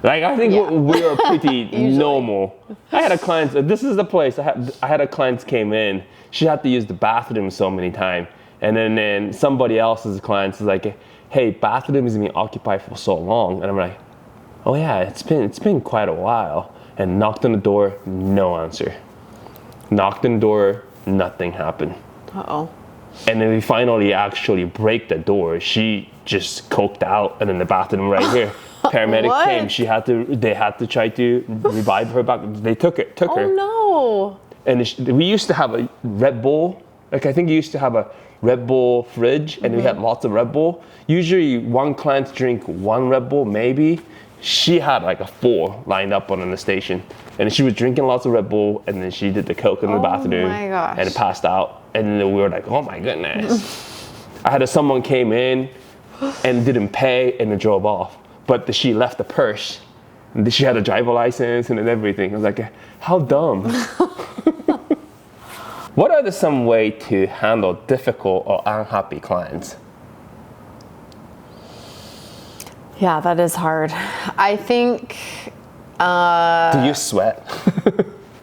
Like I think we are pretty normal. I had a client. This is the place. I had a client came in. She had to use the bathroom so many times, and then somebody else's clients is like, hey, bathroom has been occupied for so long, and I'm like, oh yeah, it's been quite a while. And knocked on the door, no answer. Knocked on the door, nothing happened. Uh-oh. And then we finally actually break the door. She just coked out, and in the bathroom right here. Paramedic came. They had to try to revive her back. They took her. Oh no. And we used to have a Red Bull. Like I think you used to have a Red Bull fridge, and we had lots of Red Bull. Usually one client drink one Red Bull, maybe. She had like a 4 lined up on the station, and she was drinking lots of Red Bull, and then she did the coke in the bathroom, my gosh. and passed out. And then we were like, oh my goodness. I had someone came in and didn't pay and then drove off, but she left the purse. And she had a driver license and everything. I was like, how dumb. What are some way to handle difficult or unhappy clients? Yeah, that is hard. I think. Do you sweat?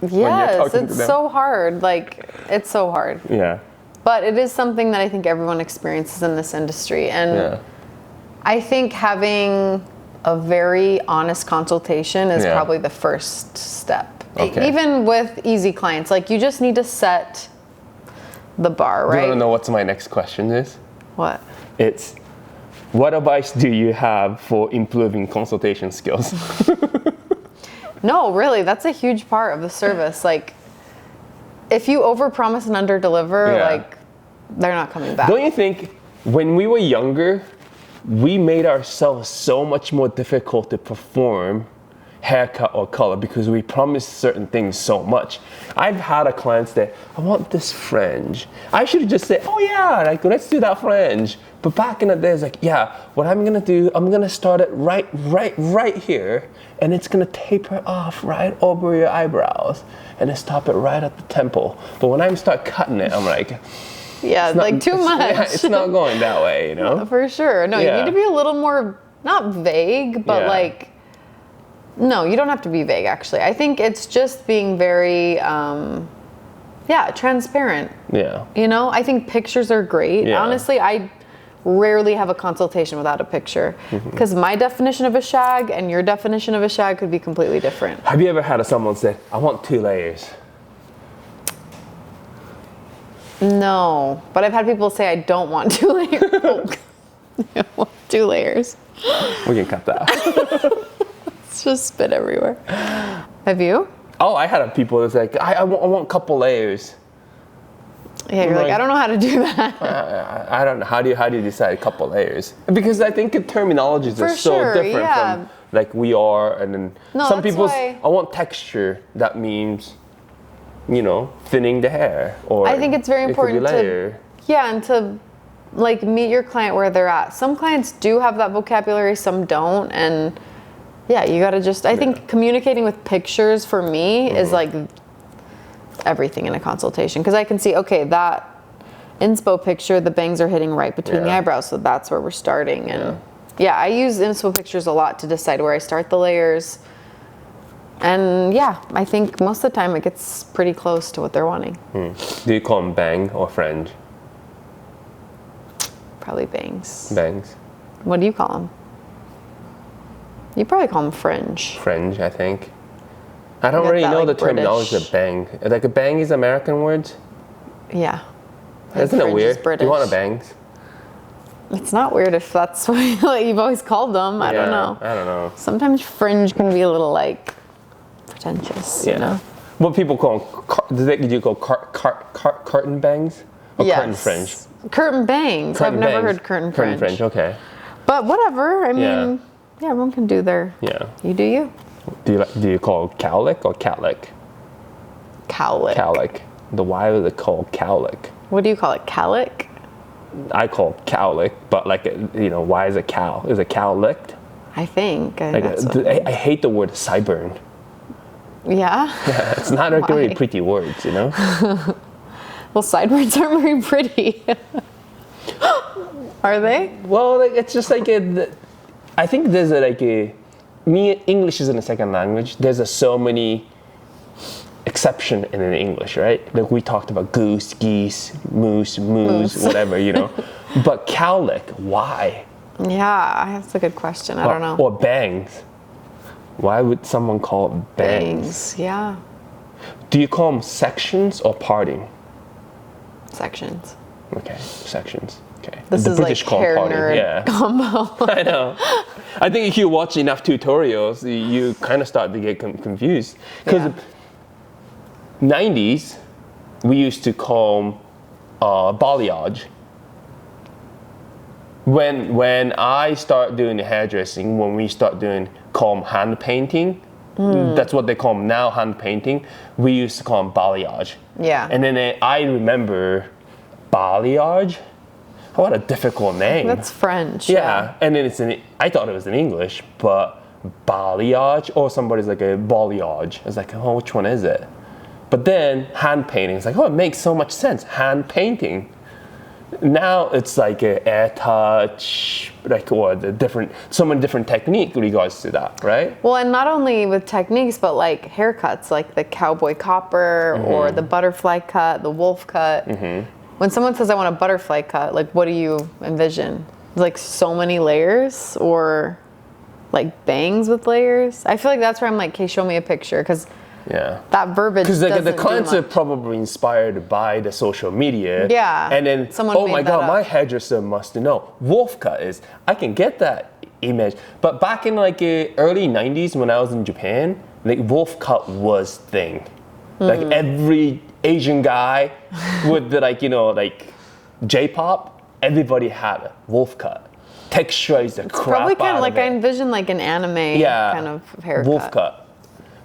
Yes, it's so hard. Like, it's so hard. Yeah. But it is something that I think everyone experiences in this industry. And I think having a very honest consultation is probably the first step. Okay. Even with easy clients, like you just need to set the bar, right? Do you want to know what my next question is? What? It's, what advice do you have for improving consultation skills? No, really, that's a huge part of the service. Like, if you overpromise and underdeliver, like, they're not coming back. Don't you think when we were younger, we made ourselves so much more difficult to perform haircut or color because we promised certain things so much? I've had a client say, I want this fringe. I should just say, oh yeah, like let's do that fringe. But back in the day, it's like, yeah, what I'm gonna do, I'm gonna start it right here, and it's gonna taper off right over your eyebrows, and then stop it right at the temple. But when I start cutting it, I'm like, yeah, like too much. Yeah, it's not going that way, you know? For sure. No, you need to be a little more, not vague, but like, no, you don't have to be vague, actually. I think it's just being very, transparent. Yeah. You know, I think pictures are great. Yeah. Honestly, I rarely have a consultation without a picture, because my definition of a shag and your definition of a shag could be completely different. Have you ever had someone say, I want 2 layers? No, but I've had people say I don't want 2 layers. I want 2 layers. We can cut that. It's just spit everywhere. Have you? Oh, I had people that's like, I want a couple layers. Yeah, you're like, I don't know how to do that. I don't know. How do you decide a couple layers? Because I think the terminologies are so different from like we are, and then some people, I want texture. That means, you know, thinning the hair. Or I think it's very important to like meet your client where they're at. Some clients do have that vocabulary, some don't, and yeah, you gotta just, I think communicating with pictures for me is like everything in a consultation, because I can see, okay, that inspo picture, the bangs are hitting right between the eyebrows, so that's where we're starting. And I use inspo pictures a lot to decide where I start the layers. And I think most of the time it gets pretty close to what they're wanting. Do you call them bang or fringe? Probably bangs. Bangs. What do you call them? You probably call them fringe. Fringe, I think. I don't really know the terminology of bang. Like a bang is American word? Yeah. Isn't it weird? Do you want a bangs? It's not weird if that's what you've always called them. I don't know. I don't know. Sometimes fringe can be a little like pretentious, you know? What people call, do you call curtain bangs? Or curtain fringe? Curtain bangs. I've never heard curtain fringe. Curtain fringe, okay. But whatever, I mean, everyone can do their, you do you. Do you call it cowlick or catlick? Cowlick. Cowlick. Why is it called cowlick? What do you call it, cowlick? I call it cowlick, but like, you know, why is it cow? Is it cow licked? I think. I hate the word sideburn. Yeah? It's not like really pretty words, you know? Well, sideburns aren't very pretty. Are they? Well, it's just like I think there's English isn't a second language. There's so many exception in English, right? Like we talked about goose, geese, moose, whatever, you know. But cowlick, why? Yeah, that's a good question. I don't know. Or bangs. Why would someone call it bangs? Yeah. Do you call them sections or parting? Sections. Okay, sections. Okay. This is British like hair nerd combo. I know. I think if you watch enough tutorials, you kind of start to get confused. Because 90s, we used to comb balayage. When I start doing the hairdressing, when we start doing comb hand painting, that's what they call now, hand painting. We used to call them balayage. Yeah. And then I remember balayage. What a difficult name. That's French. Yeah. And then I thought it was in English, but balayage, or somebody's like a balayage. It's like, oh, which one is it? But then hand painting, it's like, oh, it makes so much sense. Hand painting. Now it's like a air touch, like so many different technique regards to that, right? Well, and not only with techniques, but like haircuts, like the cowboy copper or the butterfly cut, the wolf cut. When someone says I want a butterfly cut, like what do you envision? Like so many layers, or like bangs with layers? I feel like that's where I'm like, okay, show me a picture, because that verbiage doesn't because the clients are probably inspired by the social media. Yeah. And then, someone oh my God, up. my hairdresser must know. Wolf cut is, I can get that image. But back in like early 90s when I was in Japan, like wolf cut was thing. Like every Asian guy with the like J-pop, everybody had a wolf cut. Texturize the crap probably kind out of like of it. I envision like an anime kind of haircut. Wolf cut.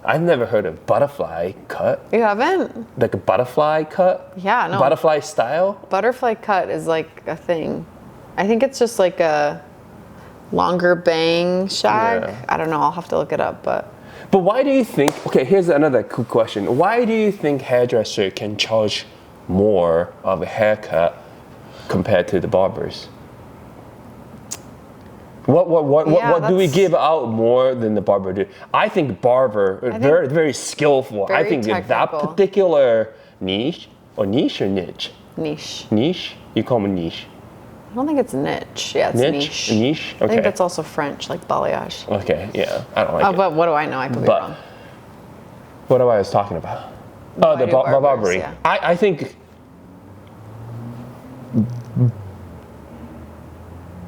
I've never heard of butterfly cut. You haven't? Like a butterfly cut? Yeah, no. Butterfly style? Butterfly cut is like a thing. I think it's just like a longer bang shag. Yeah. I don't know. I'll have to look it up, but. But why do you think? Okay, here's another cool question. Why do you think hairdresser can charge more of a haircut compared to the barbers? What do we give out more than the barber do? I think barber very very skillful. I think that particular niche or niche. Niche. You call them niche. I don't think it's niche. Yeah, it's niche. Niche. Okay. I think that's also French, like balayage. Okay. Yeah. I don't like it. But what do I know? I could be wrong. What I was talking about? Oh, the barbering. Yeah. I think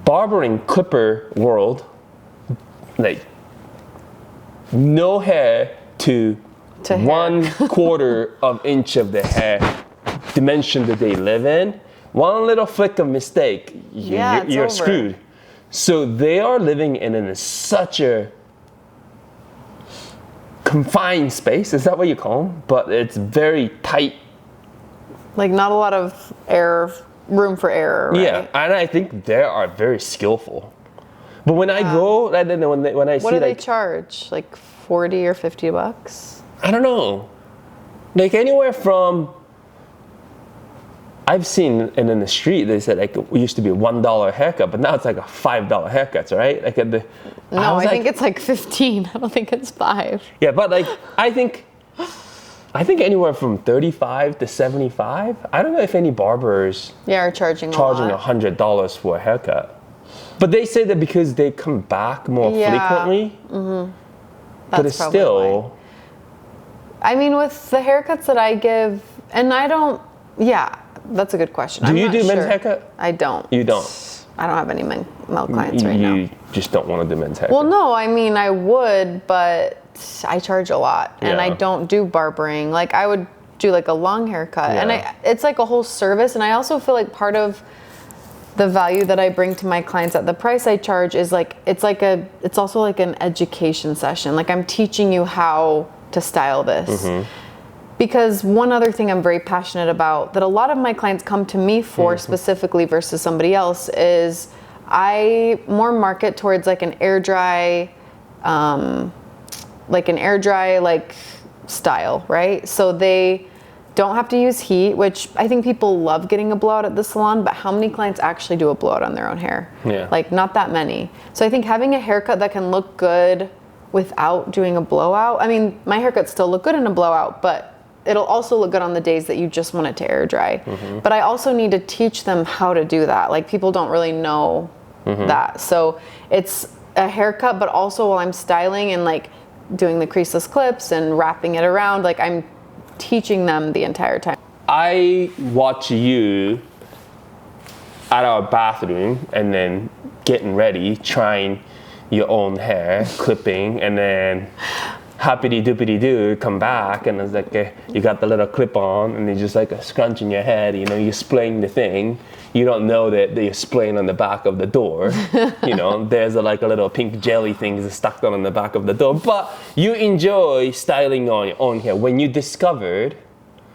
barbering clipper world, like no hair to 1/4 of inch of the hair dimension that they live in. One little flick of mistake, you're screwed. So they are living in such a confined space. Is that what you call them? But it's very tight. Like not a lot of room for error. Right? Yeah, and I think they are very skillful. But when I go, when I see, what do they charge? Like $40 or $50? I don't know. Like anywhere from. I've seen, and in the street, they said like it used to be a $1 haircut, but now it's like a $5 haircut, right? Like I think it's like 15. I don't think it's 5. Yeah, but like I think anywhere from 35 to 75. I don't know if any barbers are charging $100 for a haircut, but they say that because they come back more frequently. Mm-hmm. But it's still. Why. I mean, with the haircuts that I give, and I don't. Yeah. That's a good question. Do you do men's haircut? I don't. You don't? I don't have any male clients right now. You just don't want to do men's haircut? Well, no. I mean, I would, but I charge a lot. And I don't do barbering. Like, I would do like a long haircut. Yeah. And it's like a whole service. And I also feel like part of the value that I bring to my clients at the price I charge is like, it's also like an education session. Like, I'm teaching you how to style this. Mm-hmm. Because one other thing I'm very passionate about that a lot of my clients come to me for specifically versus somebody else is I more market towards like an air dry style, right? So they don't have to use heat, which I think people love getting a blowout at the salon, but how many clients actually do a blowout on their own hair? Yeah. Like not that many. So I think having a haircut that can look good without doing a blowout, I mean, my haircuts still look good in a blowout, but it'll also look good on the days that you just want it to air dry. Mm-hmm. But I also need to teach them how to do that. Like people don't really know that. So it's a haircut, but also while I'm styling and like doing the creaseless clips and wrapping it around, like I'm teaching them the entire time. I watch you at our bathroom and then getting ready, trying your own hair, clipping, and then happity doopity doo, come back, and it's like you got the little clip on, and you just like a scrunch in your head, you're splaying the thing. You don't know that you're splaying on the back of the door. There's a little pink jelly thing that's stuck on the back of the door. But you enjoy styling on your own hair. When you discovered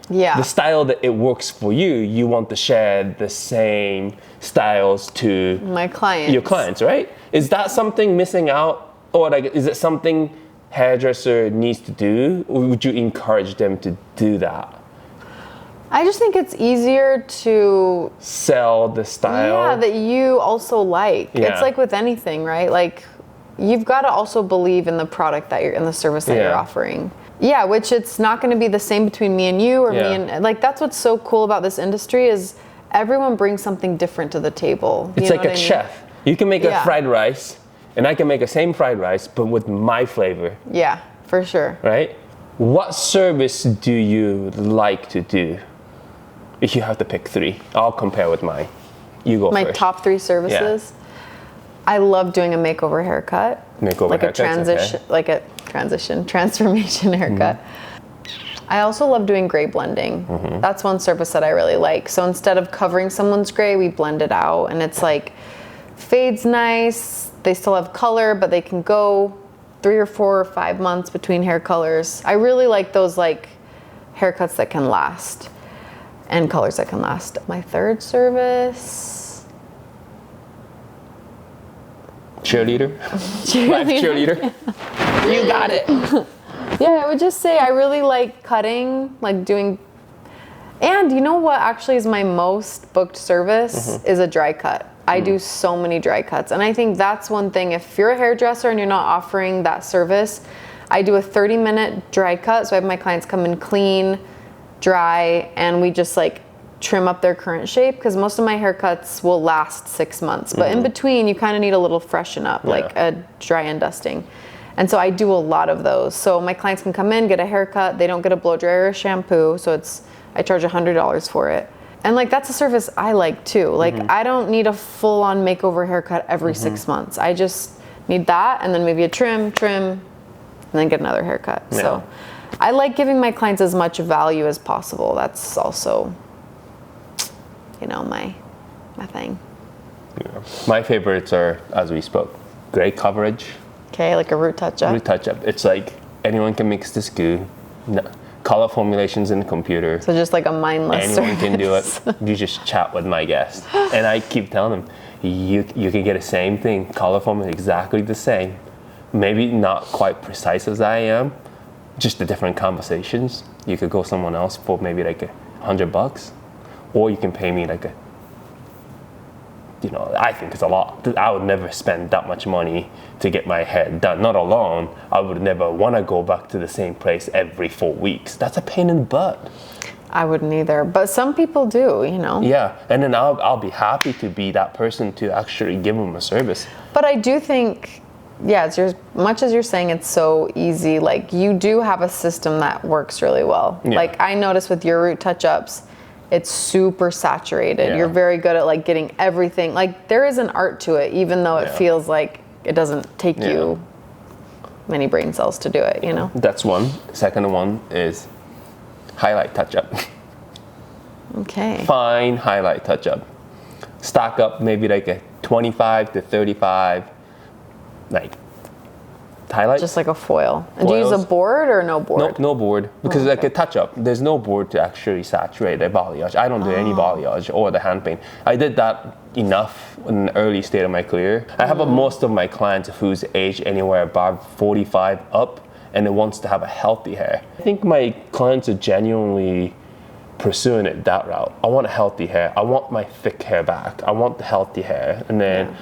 the style that it works for you, you want to share the same styles to my clients. Your clients, right? Is that something missing out, or like is it something hairdresser needs to do, or would you encourage them to do that? I just think it's easier to sell the style that you also like. Yeah. It's like with anything, right? Like you've got to also believe in the product that you're in, the service that you're offering. Yeah, which it's not going to be the same between me and you or me and like that's what's so cool about this industry is everyone brings something different to the table. It's like a chef. You can make a fried rice. And I can make the same fried rice, but with my flavor. Yeah, for sure. Right? What service do you like to do? If you have to pick 3, I'll compare with mine. You go first. My top 3 services? Yeah. I love doing a makeover haircut. Transformation haircut. I also love doing gray blending. Mm-hmm. That's one service that I really like. So instead of covering someone's gray, we blend it out, and it's like fades nice. They still have color, but they can go 3 or 4 or 5 months between hair colors. I really like those like haircuts that can last and colors that can last. My third service, cheerleader. Life cheerleader. You got it. Yeah, I would just say I really like cutting, like doing. And you know what actually is my most booked service is a dry cut. I do so many dry cuts. And I think that's one thing. If you're a hairdresser and you're not offering that service, I do a 30-minute dry cut. So I have my clients come in clean, dry, and we just like trim up their current shape, because most of my haircuts will last 6 months. But in between, you kind of need a little freshen up, like a dry and dusting. And so I do a lot of those. So my clients can come in, get a haircut. They don't get a blow dryer or a shampoo. So I charge $100 for it. And like, that's a service I like too. Like, I don't need a full on makeover haircut every 6 months. I just need that. And then maybe a trim, and then get another haircut. Yeah. So I like giving my clients as much value as possible. That's also, you know, my thing. Yeah. My favorites are, as we spoke, gray coverage. Okay, like a root touch-up. Root touch-up. It's like anyone can mix this goo. No, color formulations in the computer. So just like a mindless anyone service. Can do it. You just chat with my guest. And I keep telling them, you can get the same thing. Color formula exactly the same. Maybe not quite precise as I am, just the different conversations. You could go someone else for maybe like $100, or you can pay me like I think it's a lot. I would never spend that much money to get my hair done. Not alone, I would never want to go back to the same place every 4 weeks. That's a pain in the butt. I wouldn't either, but some people do, you know. Yeah, and then I'll be happy to be that person to actually give them a service. But I do think, it's much as you're saying it's so easy, like you do have a system that works really well. Yeah. Like I notice with your root touch-ups, it's super saturated. Yeah. You're very good at like getting everything. Like there is an art to it, even though it feels like it doesn't take you many brain cells to do it, you know? That's one. Second one is highlight touch-up. Okay. Fine highlight touch-up. Stock up maybe like a 25 to 35 like highlights. Just like a foil. And do you use a board or no board? No board, because like a touch-up, there's no board to actually saturate a balayage. I don't do any balayage or the hand paint. I did that enough in the early state of my career. I have most of my clients who's aged anywhere above 45 up, and it wants to have a healthy hair. I think my clients are genuinely pursuing it that route. I want a healthy hair. I want my thick hair back. I want the healthy hair. And then,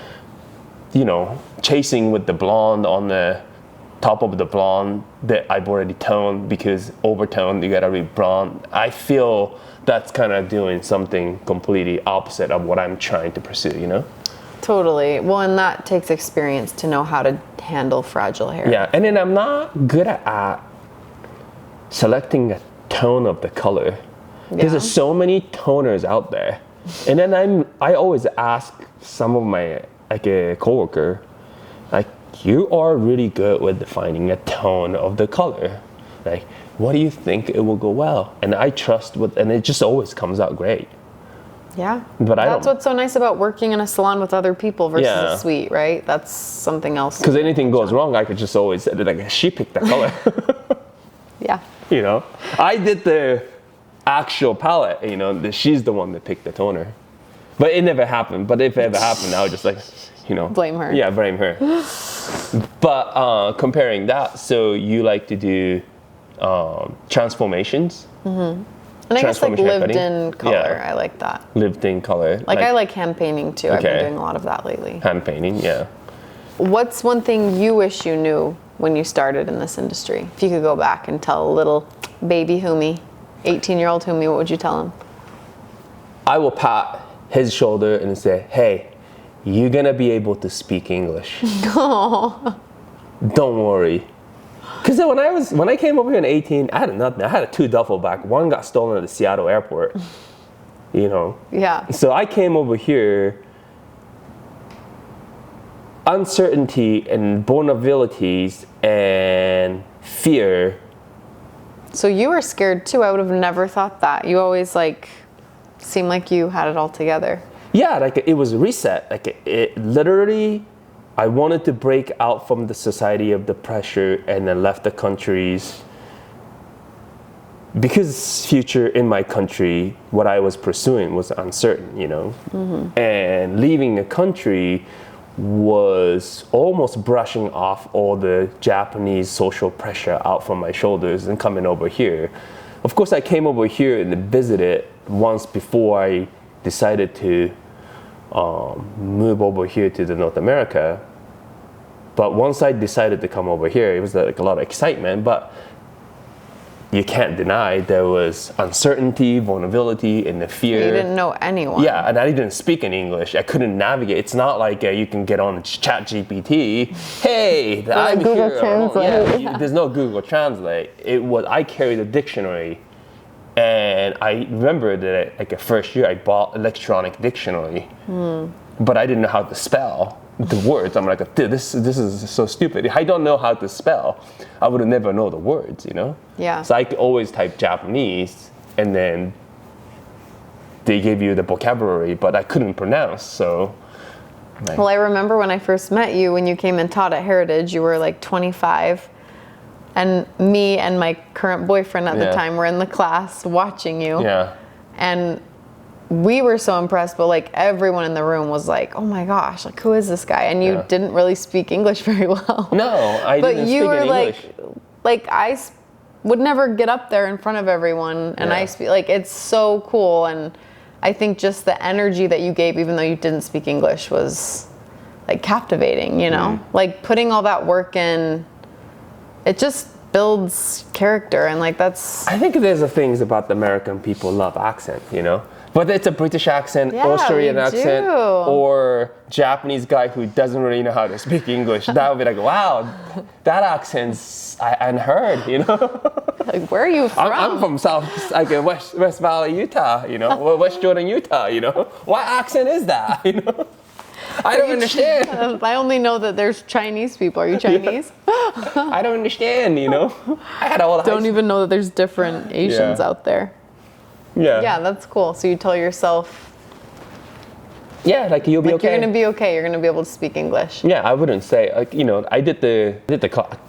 chasing with the blonde on the top of the blonde that I've already toned, because overtoned, you gotta reblonde. I feel that's kind of doing something completely opposite of what I'm trying to pursue, you know? Totally. Well, and that takes experience to know how to handle fragile hair. Yeah, and then I'm not good at selecting a tone of the color. Because there's so many toners out there. And then I always ask some of my a coworker, like, you are really good with defining a tone of the color. Like, what do you think it will go well? And I trust and it just always comes out great. Yeah, but that's what's so nice about working in a salon with other people versus a suite, right? That's something else. Because anything goes wrong, I could just always say, like, she picked that color. Yeah. You know, I did the actual palette, she's the one that picked the toner. But it never happened. But if it ever happened, I would just blame her. Yeah, blame her. But comparing that, so you like to do transformations. Mm-hmm. And I guess like lived-in color, I like that. Lived-in color. Like I like hand painting too. Okay. I've been doing a lot of that lately. Hand painting, yeah. What's one thing you wish you knew when you started in this industry? If you could go back and tell a little baby Humi, 18-year-old Humi, what would you tell him? I will pat his shoulder and say, hey, you're gonna be able to speak English. Oh. Don't worry. Because when I came over here in 18, I had nothing. I had a 2 duffel bag. One got stolen at the Seattle airport. Yeah. So I came over here. Uncertainty and vulnerabilities and fear. So you were scared too. I would have never thought that. You always seemed like you had it all together. Yeah, it was a reset. It literally, I wanted to break out from the society of the pressure and then left the countries. Because future in my country, what I was pursuing was uncertain, Mm-hmm. And leaving the country was almost brushing off all the Japanese social pressure out from my shoulders and coming over here. Of course, I came over here and visited once before I decided to move over here to the North America. But once I decided to come over here, it was like a lot of excitement, but you can't deny there was uncertainty, vulnerability, and the fear. You didn't know anyone. Yeah, and I didn't speak any English. I couldn't navigate. It's not like you can get on ChatGPT. Hey, I'm Google here. Translate. Yeah, there's no Google Translate. I carried a dictionary, and I remember that like the first year I bought electronic dictionary, but I didn't know how to spell the words. I'm like, dude, this is so stupid. If I don't know how to spell, I would have never know the words, you know? Yeah. So I could always type Japanese, and then they gave you the vocabulary, but I couldn't pronounce, so. Well, I remember when I first met you, when you came and taught at Heritage, you were like 25, and me and my current boyfriend at the time were in the class watching you. Yeah. And we were so impressed, but like everyone in the room was like, oh my gosh, like who is this guy? And you didn't really speak English very well. No, I didn't speak any English. Like I would never get up there in front of everyone, and I speak, like it's so cool. And I think just the energy that you gave, even though you didn't speak English, was like captivating, you know? Like putting all that work in, it just builds character, and like that's. I think there's the things about the American people love accent, you know? Whether it's a British accent, Yeah, Australian we accent, do. or Japanese guy who doesn't really know how to speak English, that would be like, wow, that accent's unheard, you know? Like, where are you from? I'm from South, like West Valley, Utah, you know, West Jordan, Utah, you know? What accent is that, you know? I don't understand. I only know that there's Chinese people. Are you Chinese? I don't understand, you know? I had all the Don't even know that there's different Asians out there. Yeah. Yeah, that's cool. So you tell yourself, yeah, like you'll be like okay. you're gonna be okay. You're gonna be able to speak English. Yeah, I wouldn't say like, you know, I did the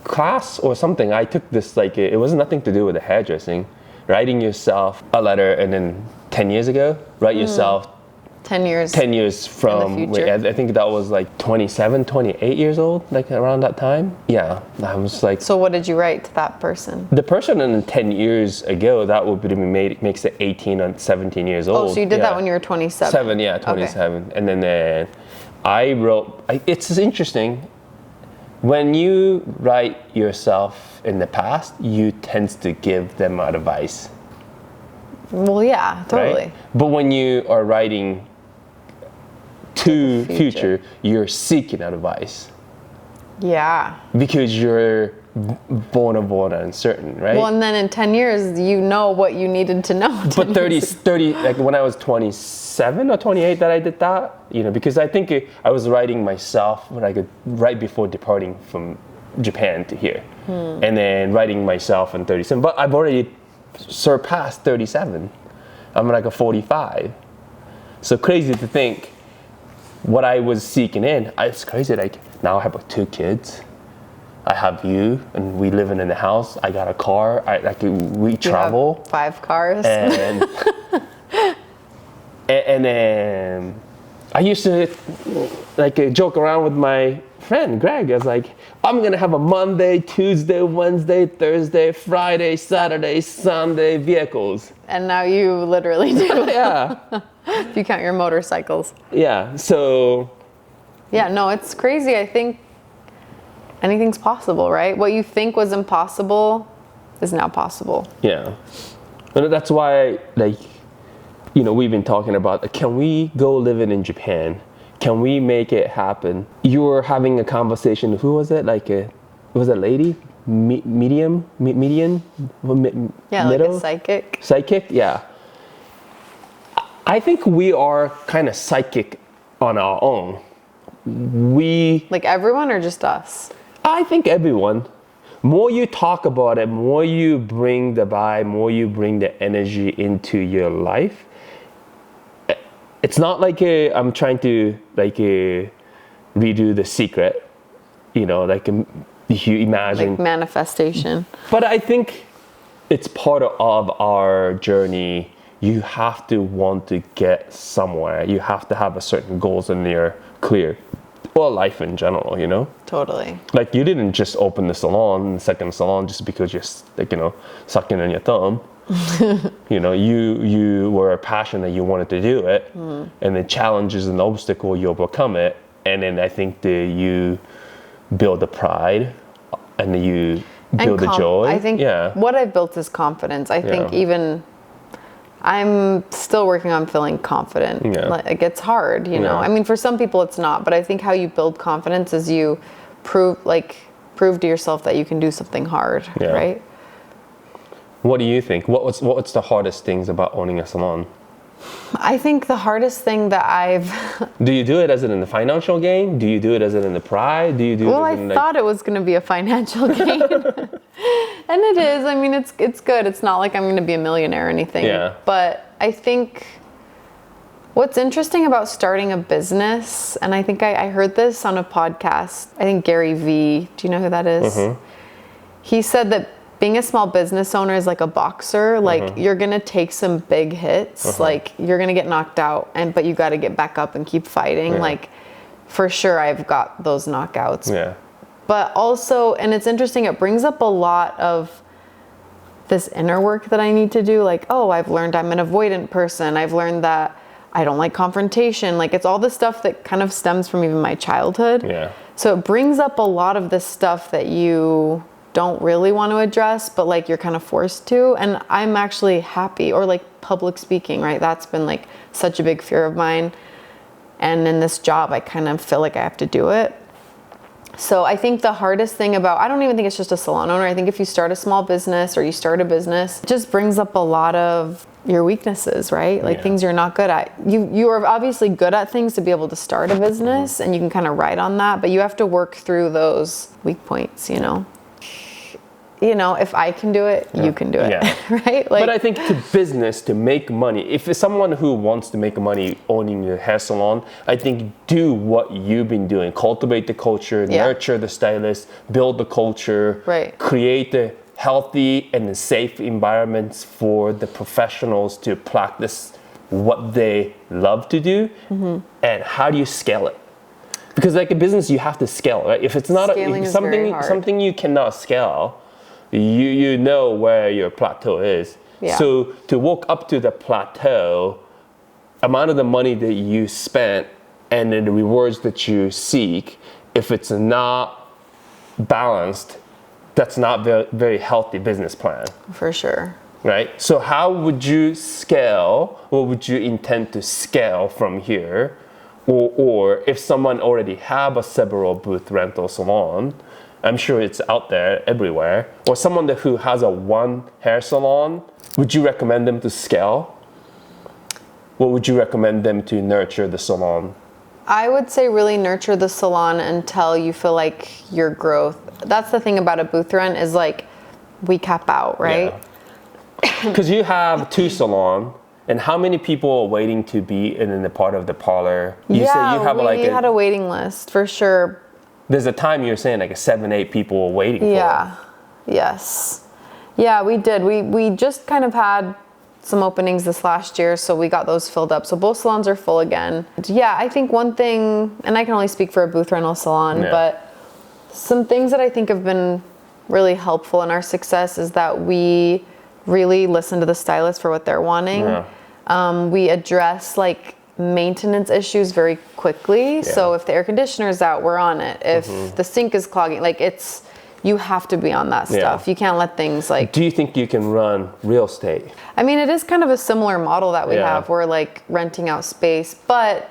class or something. I took this like it was nothing to do with the hairdressing. Writing yourself a letter, and then 10 years ago, write yourself 10 years. 10 years from, in the future. I think that was like 27, 28 years old, like around that time. Yeah, I was like. So what did you write to that person? The person in 10 years ago, that would be makes it 18 or 17 years old. Oh, so you did that when you were 27? Yeah, 27. Okay. And then I wrote, it's interesting, when you write yourself in the past, you tend to give them advice. Well, yeah, totally. Right? But when you are writing to future, you're seeking advice. Yeah. Because you're vulnerable and uncertain, right? Well, and then in 10 years, you know what you needed to know. But 30, like when I was 27 or 28 that I did that, you know, because I think I was writing myself right before departing from Japan to here. And then writing myself in 37. But I've already surpassed 37. I'm like a 45. So crazy to think what I was seeking in. It's crazy. Like now I have 2 kids. I have you, and we live in the house. I got a car. We travel. You have 5 cars. And and then I used to joke around with my friend Greg. I was like, I'm gonna have a Monday, Tuesday, Wednesday, Thursday, Friday, Saturday, Sunday vehicles. And now you literally do. Yeah. If you count your motorcycles. Yeah. So. Yeah. No, it's crazy. I think anything's possible, right? What you think was impossible is now possible. Yeah. And that's why, we've been talking about, can we go living in Japan? Can we make it happen? You were having a conversation, who was it? Was it a lady? Median? Yeah, middle? like a psychic. Psychic, yeah. I think we are kind of psychic on our own. Like everyone or just us? I think everyone. More you talk about it, more you bring the vibe, more you bring the energy into your life. It's not like I'm trying to redo The Secret, if you imagine. Like manifestation. But I think it's part of our journey. You have to want to get somewhere. You have to have a certain goals and you're clear. Well, life in general, you know? Totally. Like, you didn't just open the salon, the second salon, just because you're, like, you know, sucking on your thumb. You know, you were passionate, you wanted to do it, and the challenges and obstacle, you overcome it, and then I think that you build the pride, and then you build the joy. I think what I've built is confidence. I think even I'm still working on feeling confident. Like, it's hard, you know. I mean, for some people it's not, but I think how you build confidence is you prove to yourself that you can do something hard, right? What do you think? What's the hardest things about owning a salon? I think the hardest thing that I've... Do you do it as in the financial gain? Do you do it as in the pride? Do you do Well, it I thought it was going to be a financial gain. And it is. I mean, it's good. It's not like I'm going to be a millionaire or anything. Yeah. But I think what's interesting about starting a business, and I think I heard this on a podcast, I think Gary Vee, do you know who that is? He said that being a small business owner is like a boxer. Like, you're gonna take some big hits. Like, you're gonna get knocked out, but you got to get back up and keep fighting. Like, for sure, I've got those knockouts. But also, and it's interesting, it brings up a lot of this inner work that I need to do. Like, oh, I've learned I'm an avoidant person. I've learned that I don't like confrontation. Like, it's all the stuff that kind of stems from even my childhood. So it brings up a lot of this stuff that you don't really want to address, but like you're kind of forced to. And I'm actually happy, or like public speaking, right? That's been like such a big fear of mine. And in this job, I kind of feel like I have to do it. So I think the hardest thing about, I don't even think it's just a salon owner. I think if you start a small business or you start a business, it just brings up a lot of your weaknesses, right? Like things you're not good at. You are obviously good at things to be able to start a business, and you can kind of ride on that, but you have to work through those weak points, you know? You know, if I can do it, you can do it, right? Like, but I think to business, to make money, if it's someone who wants to make money owning a hair salon, I think do what you've been doing. Cultivate the culture, nurture the stylists, build the culture, create the healthy and safe environments for the professionals to practice what they love to do. And how do you scale it? Because like a business, you have to scale, right? If it's not something you cannot scale, you know where your plateau is. So to walk up to the plateau, amount of the money that you spent and then the rewards that you seek, if it's not balanced, that's not very healthy business plan. For sure. Right? So how would you scale? What would you intend to scale from here? Or if someone already have a several booth rental salon, I'm sure it's out there everywhere, or someone who has a one hair salon, would you recommend them to scale? What would you recommend them to nurture the salon? I would say really nurture the salon until you feel like your growth. That's the thing about a booth rent is like we cap out, right? Because you have 2 salons. And how many people are waiting to be in the part of the parlor? You say you have we had a waiting list for sure. There's a time you're saying like 7-8 people are waiting for it. Yes. Yeah, we did. We just kind of had some openings this last year, so we got those filled up. So both salons are full again. Yeah, I think one thing, and I can only speak for a booth rental salon, but some things that I think have been really helpful in our success is that we really listen to the stylists for what they're wanting. We address like maintenance issues very quickly. So if the air conditioner's out, we're on it. If the sink is clogging, like you have to be on that stuff. You can't let things like... Do you think you can run real estate? I mean, it is kind of a similar model that we have. We're like renting out space, but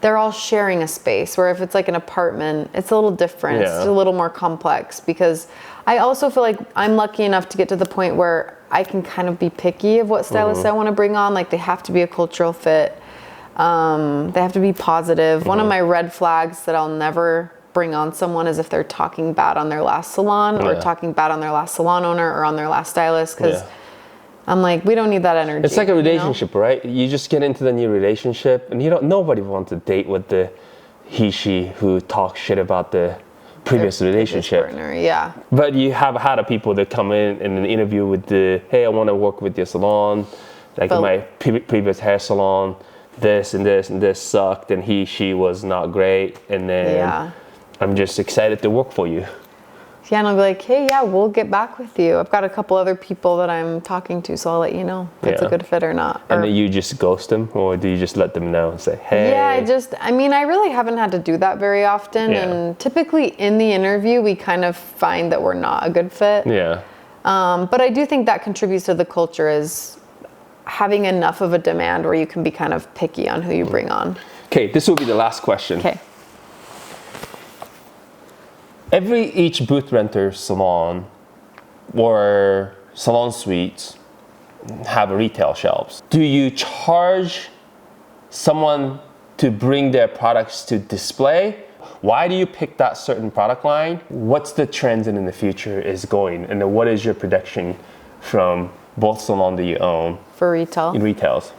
they're all sharing a space, where if it's like an apartment, it's a little different. It's a little more complex, because I also feel like I'm lucky enough to get to the point where I can kind of be picky of what stylists I want to bring on. Like, they have to be a cultural fit. They have to be positive. One of my red flags that I'll never bring on someone is if they're talking bad on their last salon or talking bad on their last salon owner or on their last stylist, because I'm like, we don't need that energy. It's like a relationship, right? You just get into the new relationship, and nobody wants to date with the she who talks shit about the previous relationship. Partner, But you have had people that come in an interview with hey, I want to work with your salon, like my previous hair salon. this and this and this sucked, and she was not great, and then I'm just excited to work for you. Yeah, and I'll be like, hey, yeah, we'll get back with you. I've got a couple other people that I'm talking to, so I'll let you know if it's a good fit or not. And then you just ghost them, or do you just let them know and say, hey? Yeah, I really haven't had to do that very often. Yeah. And typically in the interview, we kind of find that we're not a good fit. Yeah. But I do think that contributes to the culture, is having enough of a demand where you can be kind of picky on who you bring on. Okay, this will be the last question. Okay. Each booth renter salon or salon suites have retail shelves. Do you charge someone to bring their products to display? Why do you pick that certain product line? What's the trends in the future is going, and then what is your prediction from both salons that you own for retail? In retails.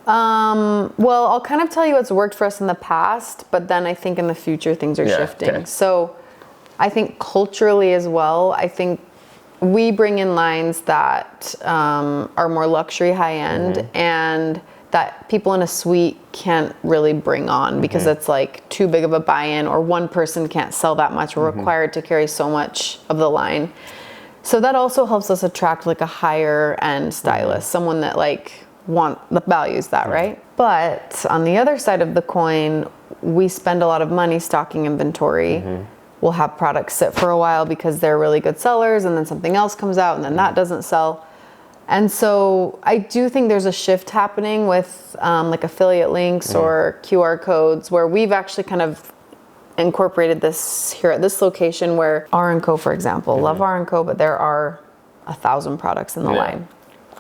Well, I'll kind of tell you what's worked for us in the past, but then I think in the future things are shifting. Okay. So I think culturally as well, I think we bring in lines that are more luxury, high-end, and that people in a suite can't really bring on because it's like too big of a buy-in, or one person can't sell that much. We're required to carry so much of the line. So that also helps us attract like a higher-end stylist, someone that values that, right? But on the other side of the coin, we spend a lot of money stocking inventory. We'll have products sit for a while because they're really good sellers, and then something else comes out and then that doesn't sell. And so I do think there's a shift happening with like affiliate links or QR codes, where we've actually kind of incorporated this here at this location, where R&Co, for example, love R&Co, but there are 1,000 products in the line.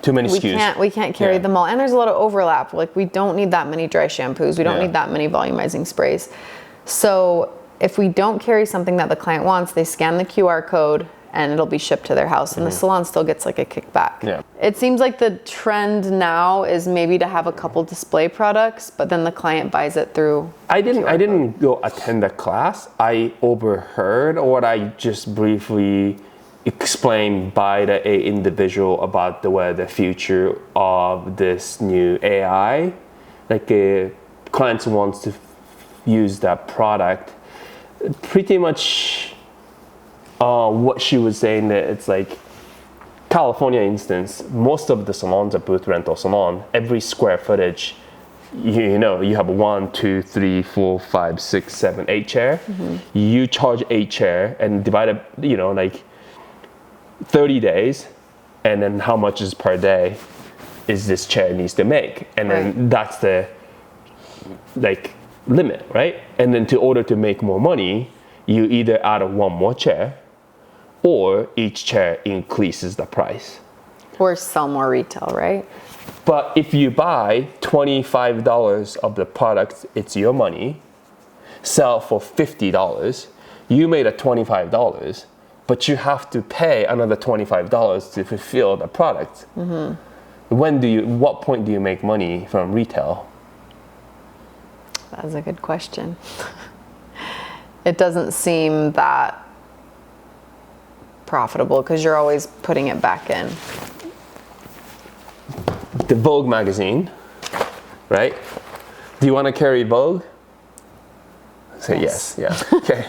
Too many SKUs. We can't carry them all. And there's a lot of overlap. Like, we don't need that many dry shampoos. We don't need that many volumizing sprays. So if we don't carry something that the client wants, they scan the QR code and it'll be shipped to their house, and the salon still gets like a kickback. Yeah. It seems like the trend now is maybe to have a couple display products, but then the client buys it through. I didn't go attend a class. I overheard, or I just briefly explained by the individual about the future of this new AI. Like, clients wants to use that product. Pretty much what she was saying, that it's like California instance, most of the salons are booth rental salon. Every square footage, you have 1, 2, 3, 4, 5, 6, 7, 8 chair. You charge 8 chair and divide it, like 30 days, and then how much is per day is this chair needs to make, and then that's the limit, right? And then in order to make more money, you either add one more chair, or each chair increases the price. Or sell more retail, right? But if you buy $25 of the product, it's your money, sell for $50, you made a $25, but you have to pay another $25 to fulfill the product. What point do you make money from retail? That's a good question. It doesn't seem that profitable because you're always putting it back in. The Vogue magazine, right? Do you want to carry Vogue? Say yes. Yeah. Okay.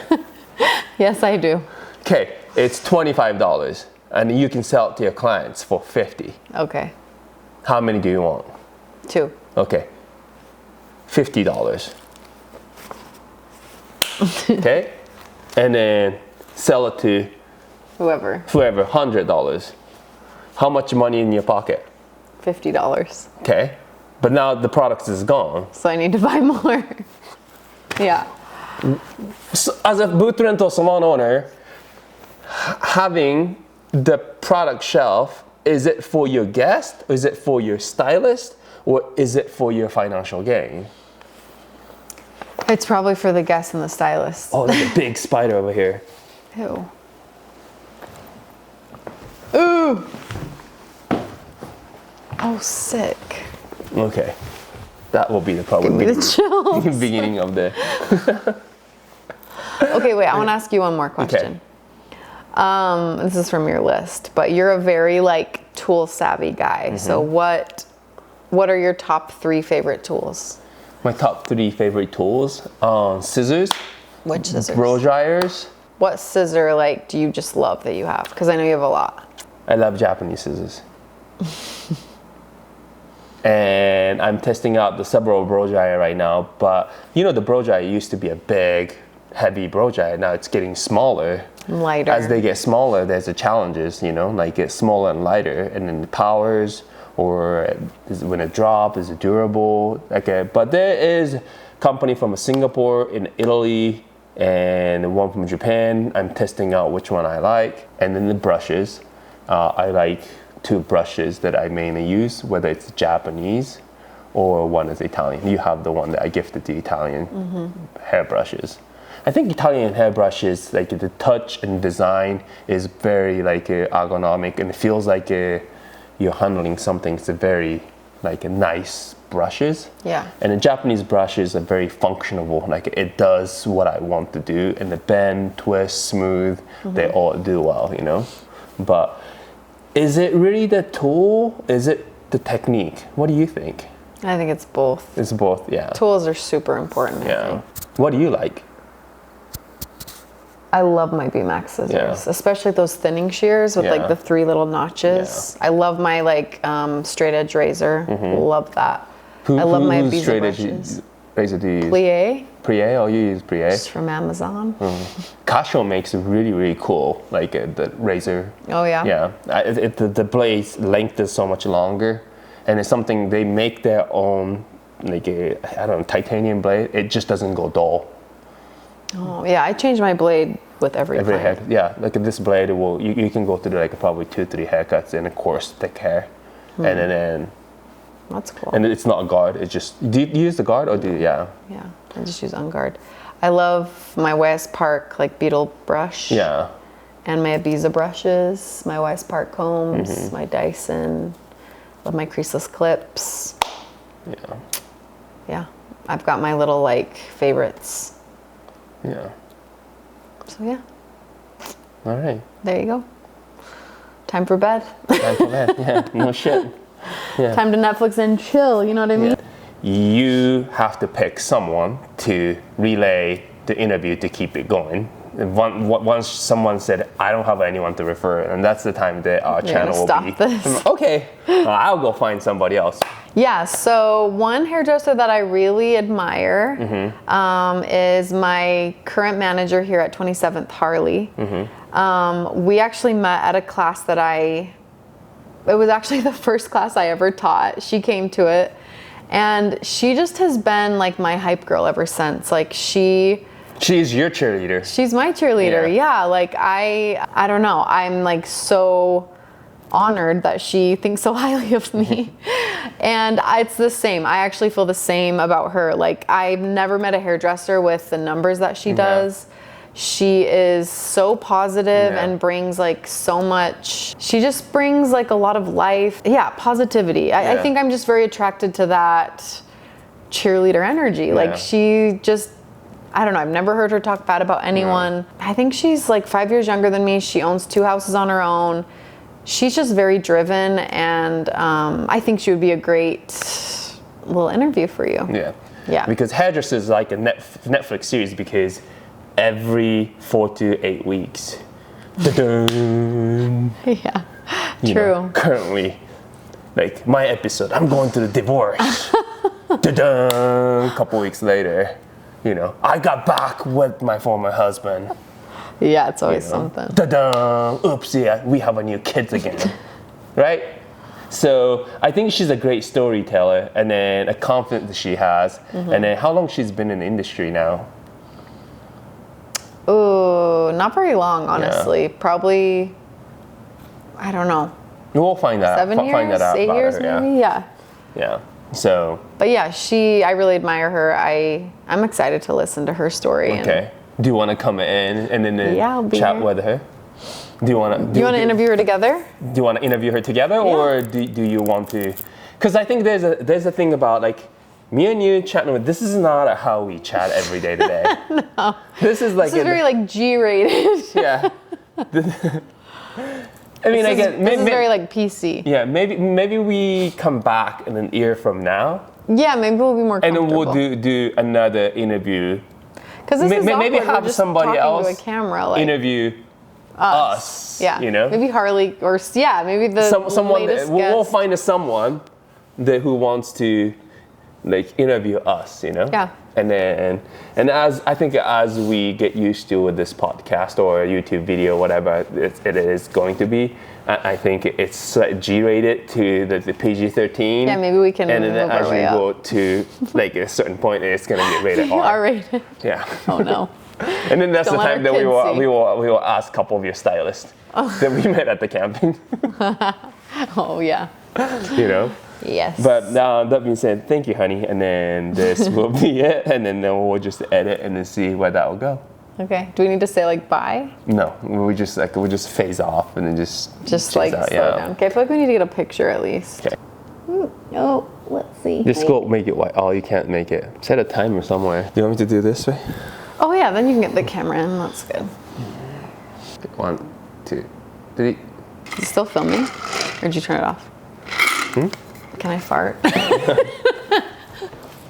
Yes, I do. Okay, it's $25, and you can sell it to your clients for $50. Okay. How many do you want? 2. Okay. $50. Okay? And then sell it to whoever, $100. How much money in your pocket? $50. Okay. But now the product is gone. So I need to buy more. Yeah. So as a booth rental salon owner, having the product shelf, is it for your guest? Is it for your stylist? Or is it for your financial gain? It's probably for the guest and the stylist. Oh, there's a big spider over here. Ew. Ooh. Oh, sick. Okay. That will be the problem. Give me the chills. Beginning of the... Okay, wait, I want to ask you one more question. Okay. This is from your list, but you're a very tool savvy guy. So what are your top 3 favorite tools? My top 3 favorite tools: scissors, Which scissors? blow dryers. What scissor like do you just love that you have? Because I know you have a lot. I love Japanese scissors. And I'm testing out the Subaru blow dryer right now. But you know, the blow dryer used to be a big, heavy blow dryer. Now it's getting smaller. Lighter. As they get smaller, there's the challenges, you know, like get smaller and lighter, and then the powers, or when it drops, is it durable? Okay, but there is a company from Singapore, in Italy, and one from Japan. I'm testing out which one I like. And then the brushes. I like 2 brushes that I mainly use, whether it's Japanese or one is Italian. You have the one that I gifted to Italian hair brushes. I think Italian hair brushes, like the touch and design is very like ergonomic, and it feels like you're handling something. It's a very like a nice brushes. Yeah. And the Japanese brushes are very functional. Like it does what I want to do, and the bend, twist, smooth, they all do well, you know. But is it really the tool? Is it the technique? What do you think? I think it's both. It's both, yeah. Tools are super important, I Yeah. think. What do you like? I love my B-Max scissors, especially those thinning shears with like the 3 little notches. I love my like straight edge razor. Love that. I love my Ibiza straight brushes. Razor do you use? Plie, Plie? Oh, you use Plie? just from Amazon. Casio makes it really, really cool, like the razor. Oh yeah. Yeah, the blade's length is so much longer, and it's something they make their own, like I don't know, titanium blade. It just doesn't go dull. Oh yeah, I change my blade with every client. hair. Yeah, like this blade, you can go through like probably 2-3 haircuts in a coarse, thick hair, and then. That's cool. And it's not a guard. It's just. Do you use the guard or do you? Yeah. Yeah, I just use unguard. I love my West Park like beetle brush. Yeah. And my Ibiza brushes, my West Park combs, my Dyson. Love my creaseless clips. Yeah. Yeah, I've got my little like favorites. Yeah. So yeah. All right. There you go. Time for bed. Time for bed. Yeah. No shit. Yeah. Time to Netflix and chill. You know what I mean? Yeah. You have to pick someone to relay the interview to keep it going. Once someone said, I don't have anyone to refer, and that's the time that our channel will stop be. This. Okay, I'll go find somebody else. Yeah, so one hairdresser that I really admire is my current manager here at 27th Harley. We actually met at a class that it was actually the first class I ever taught. She came to it, and she just has been like my hype girl ever since. Like she's your cheerleader. She's my cheerleader. Yeah, like I don't know. I'm like so honored that she thinks so highly of me. And it's the same. I actually feel the same about her. Like I've never met a hairdresser with the numbers that she does. She is so positive and brings like so much. She just brings like a lot of life. Yeah, positivity. I think I'm just very attracted to that cheerleader energy. Like she just, I don't know, I've never heard her talk bad about anyone. I think she's like 5 years younger than me. She owns 2 houses on her own. She's just very driven, and I think she would be a great little interview for you. Yeah. Yeah. Because hairdresser is like a Netflix series, because every 4 to 8 weeks. Da-dun, Yeah, you true. know, currently, like my episode, I'm going through the divorce. Da-dun, a couple weeks later, you know, I got back with my former husband. Yeah, it's always something. Da-da! Oops, yeah, we have a new kids again. Right? So I think she's a great storyteller, and then a confidence that she has. And then how long she's been in the industry now? Ooh, not very long, honestly. Probably, I don't know. We'll find that 7 out. years, Find that out 8 about years, her, maybe. Yeah. Yeah. So. But yeah, I really admire her. I'm excited to listen to her story. Okay. Do you want to come in and then chat with her? Do you want to interview her together? Do you want to interview her together, or do you want to? Because I think there's a thing about like me and you chatting with. This is not how we chat every day today. No. This is like very like G-rated. Yeah. I mean, this is very like PC. Yeah, maybe we come back in an year from now Yeah, maybe we'll be more And comfortable. then we'll do another interview. Because this is awkward. Maybe have We're just somebody else to a camera, like, interview us. Yeah. You know? Maybe Harley, or maybe the someone latest we'll guest. find someone who wants to like interview us, you know? Yeah. And as we get used to with this podcast or a YouTube video, whatever it is going to be, I think it's G-rated to the PG-13. Yeah, maybe we can and then move our as we way up. go to like a certain point, it's gonna get rated R. R-rated. Yeah. Oh no. And then that's Don't the let time our that kids see. we will ask a couple of your stylists that we met at the camping. Oh yeah. You know. Yes. But that being said, thank you, honey. And then this will be it. And then we'll just edit and then see where that will go. Okay. Do we need to say like bye? No, we just phase off and then just like out, slow down. Okay. I feel like we need to get a picture at least. Okay. Oh, let's see. Just go make it white. Oh, you can't make it. Set a timer somewhere. Do you want me to do this way? Oh yeah, then you can get the camera in. That's good. 1, 2, 3. Is it still filming? Or did you turn it off? Can I fart?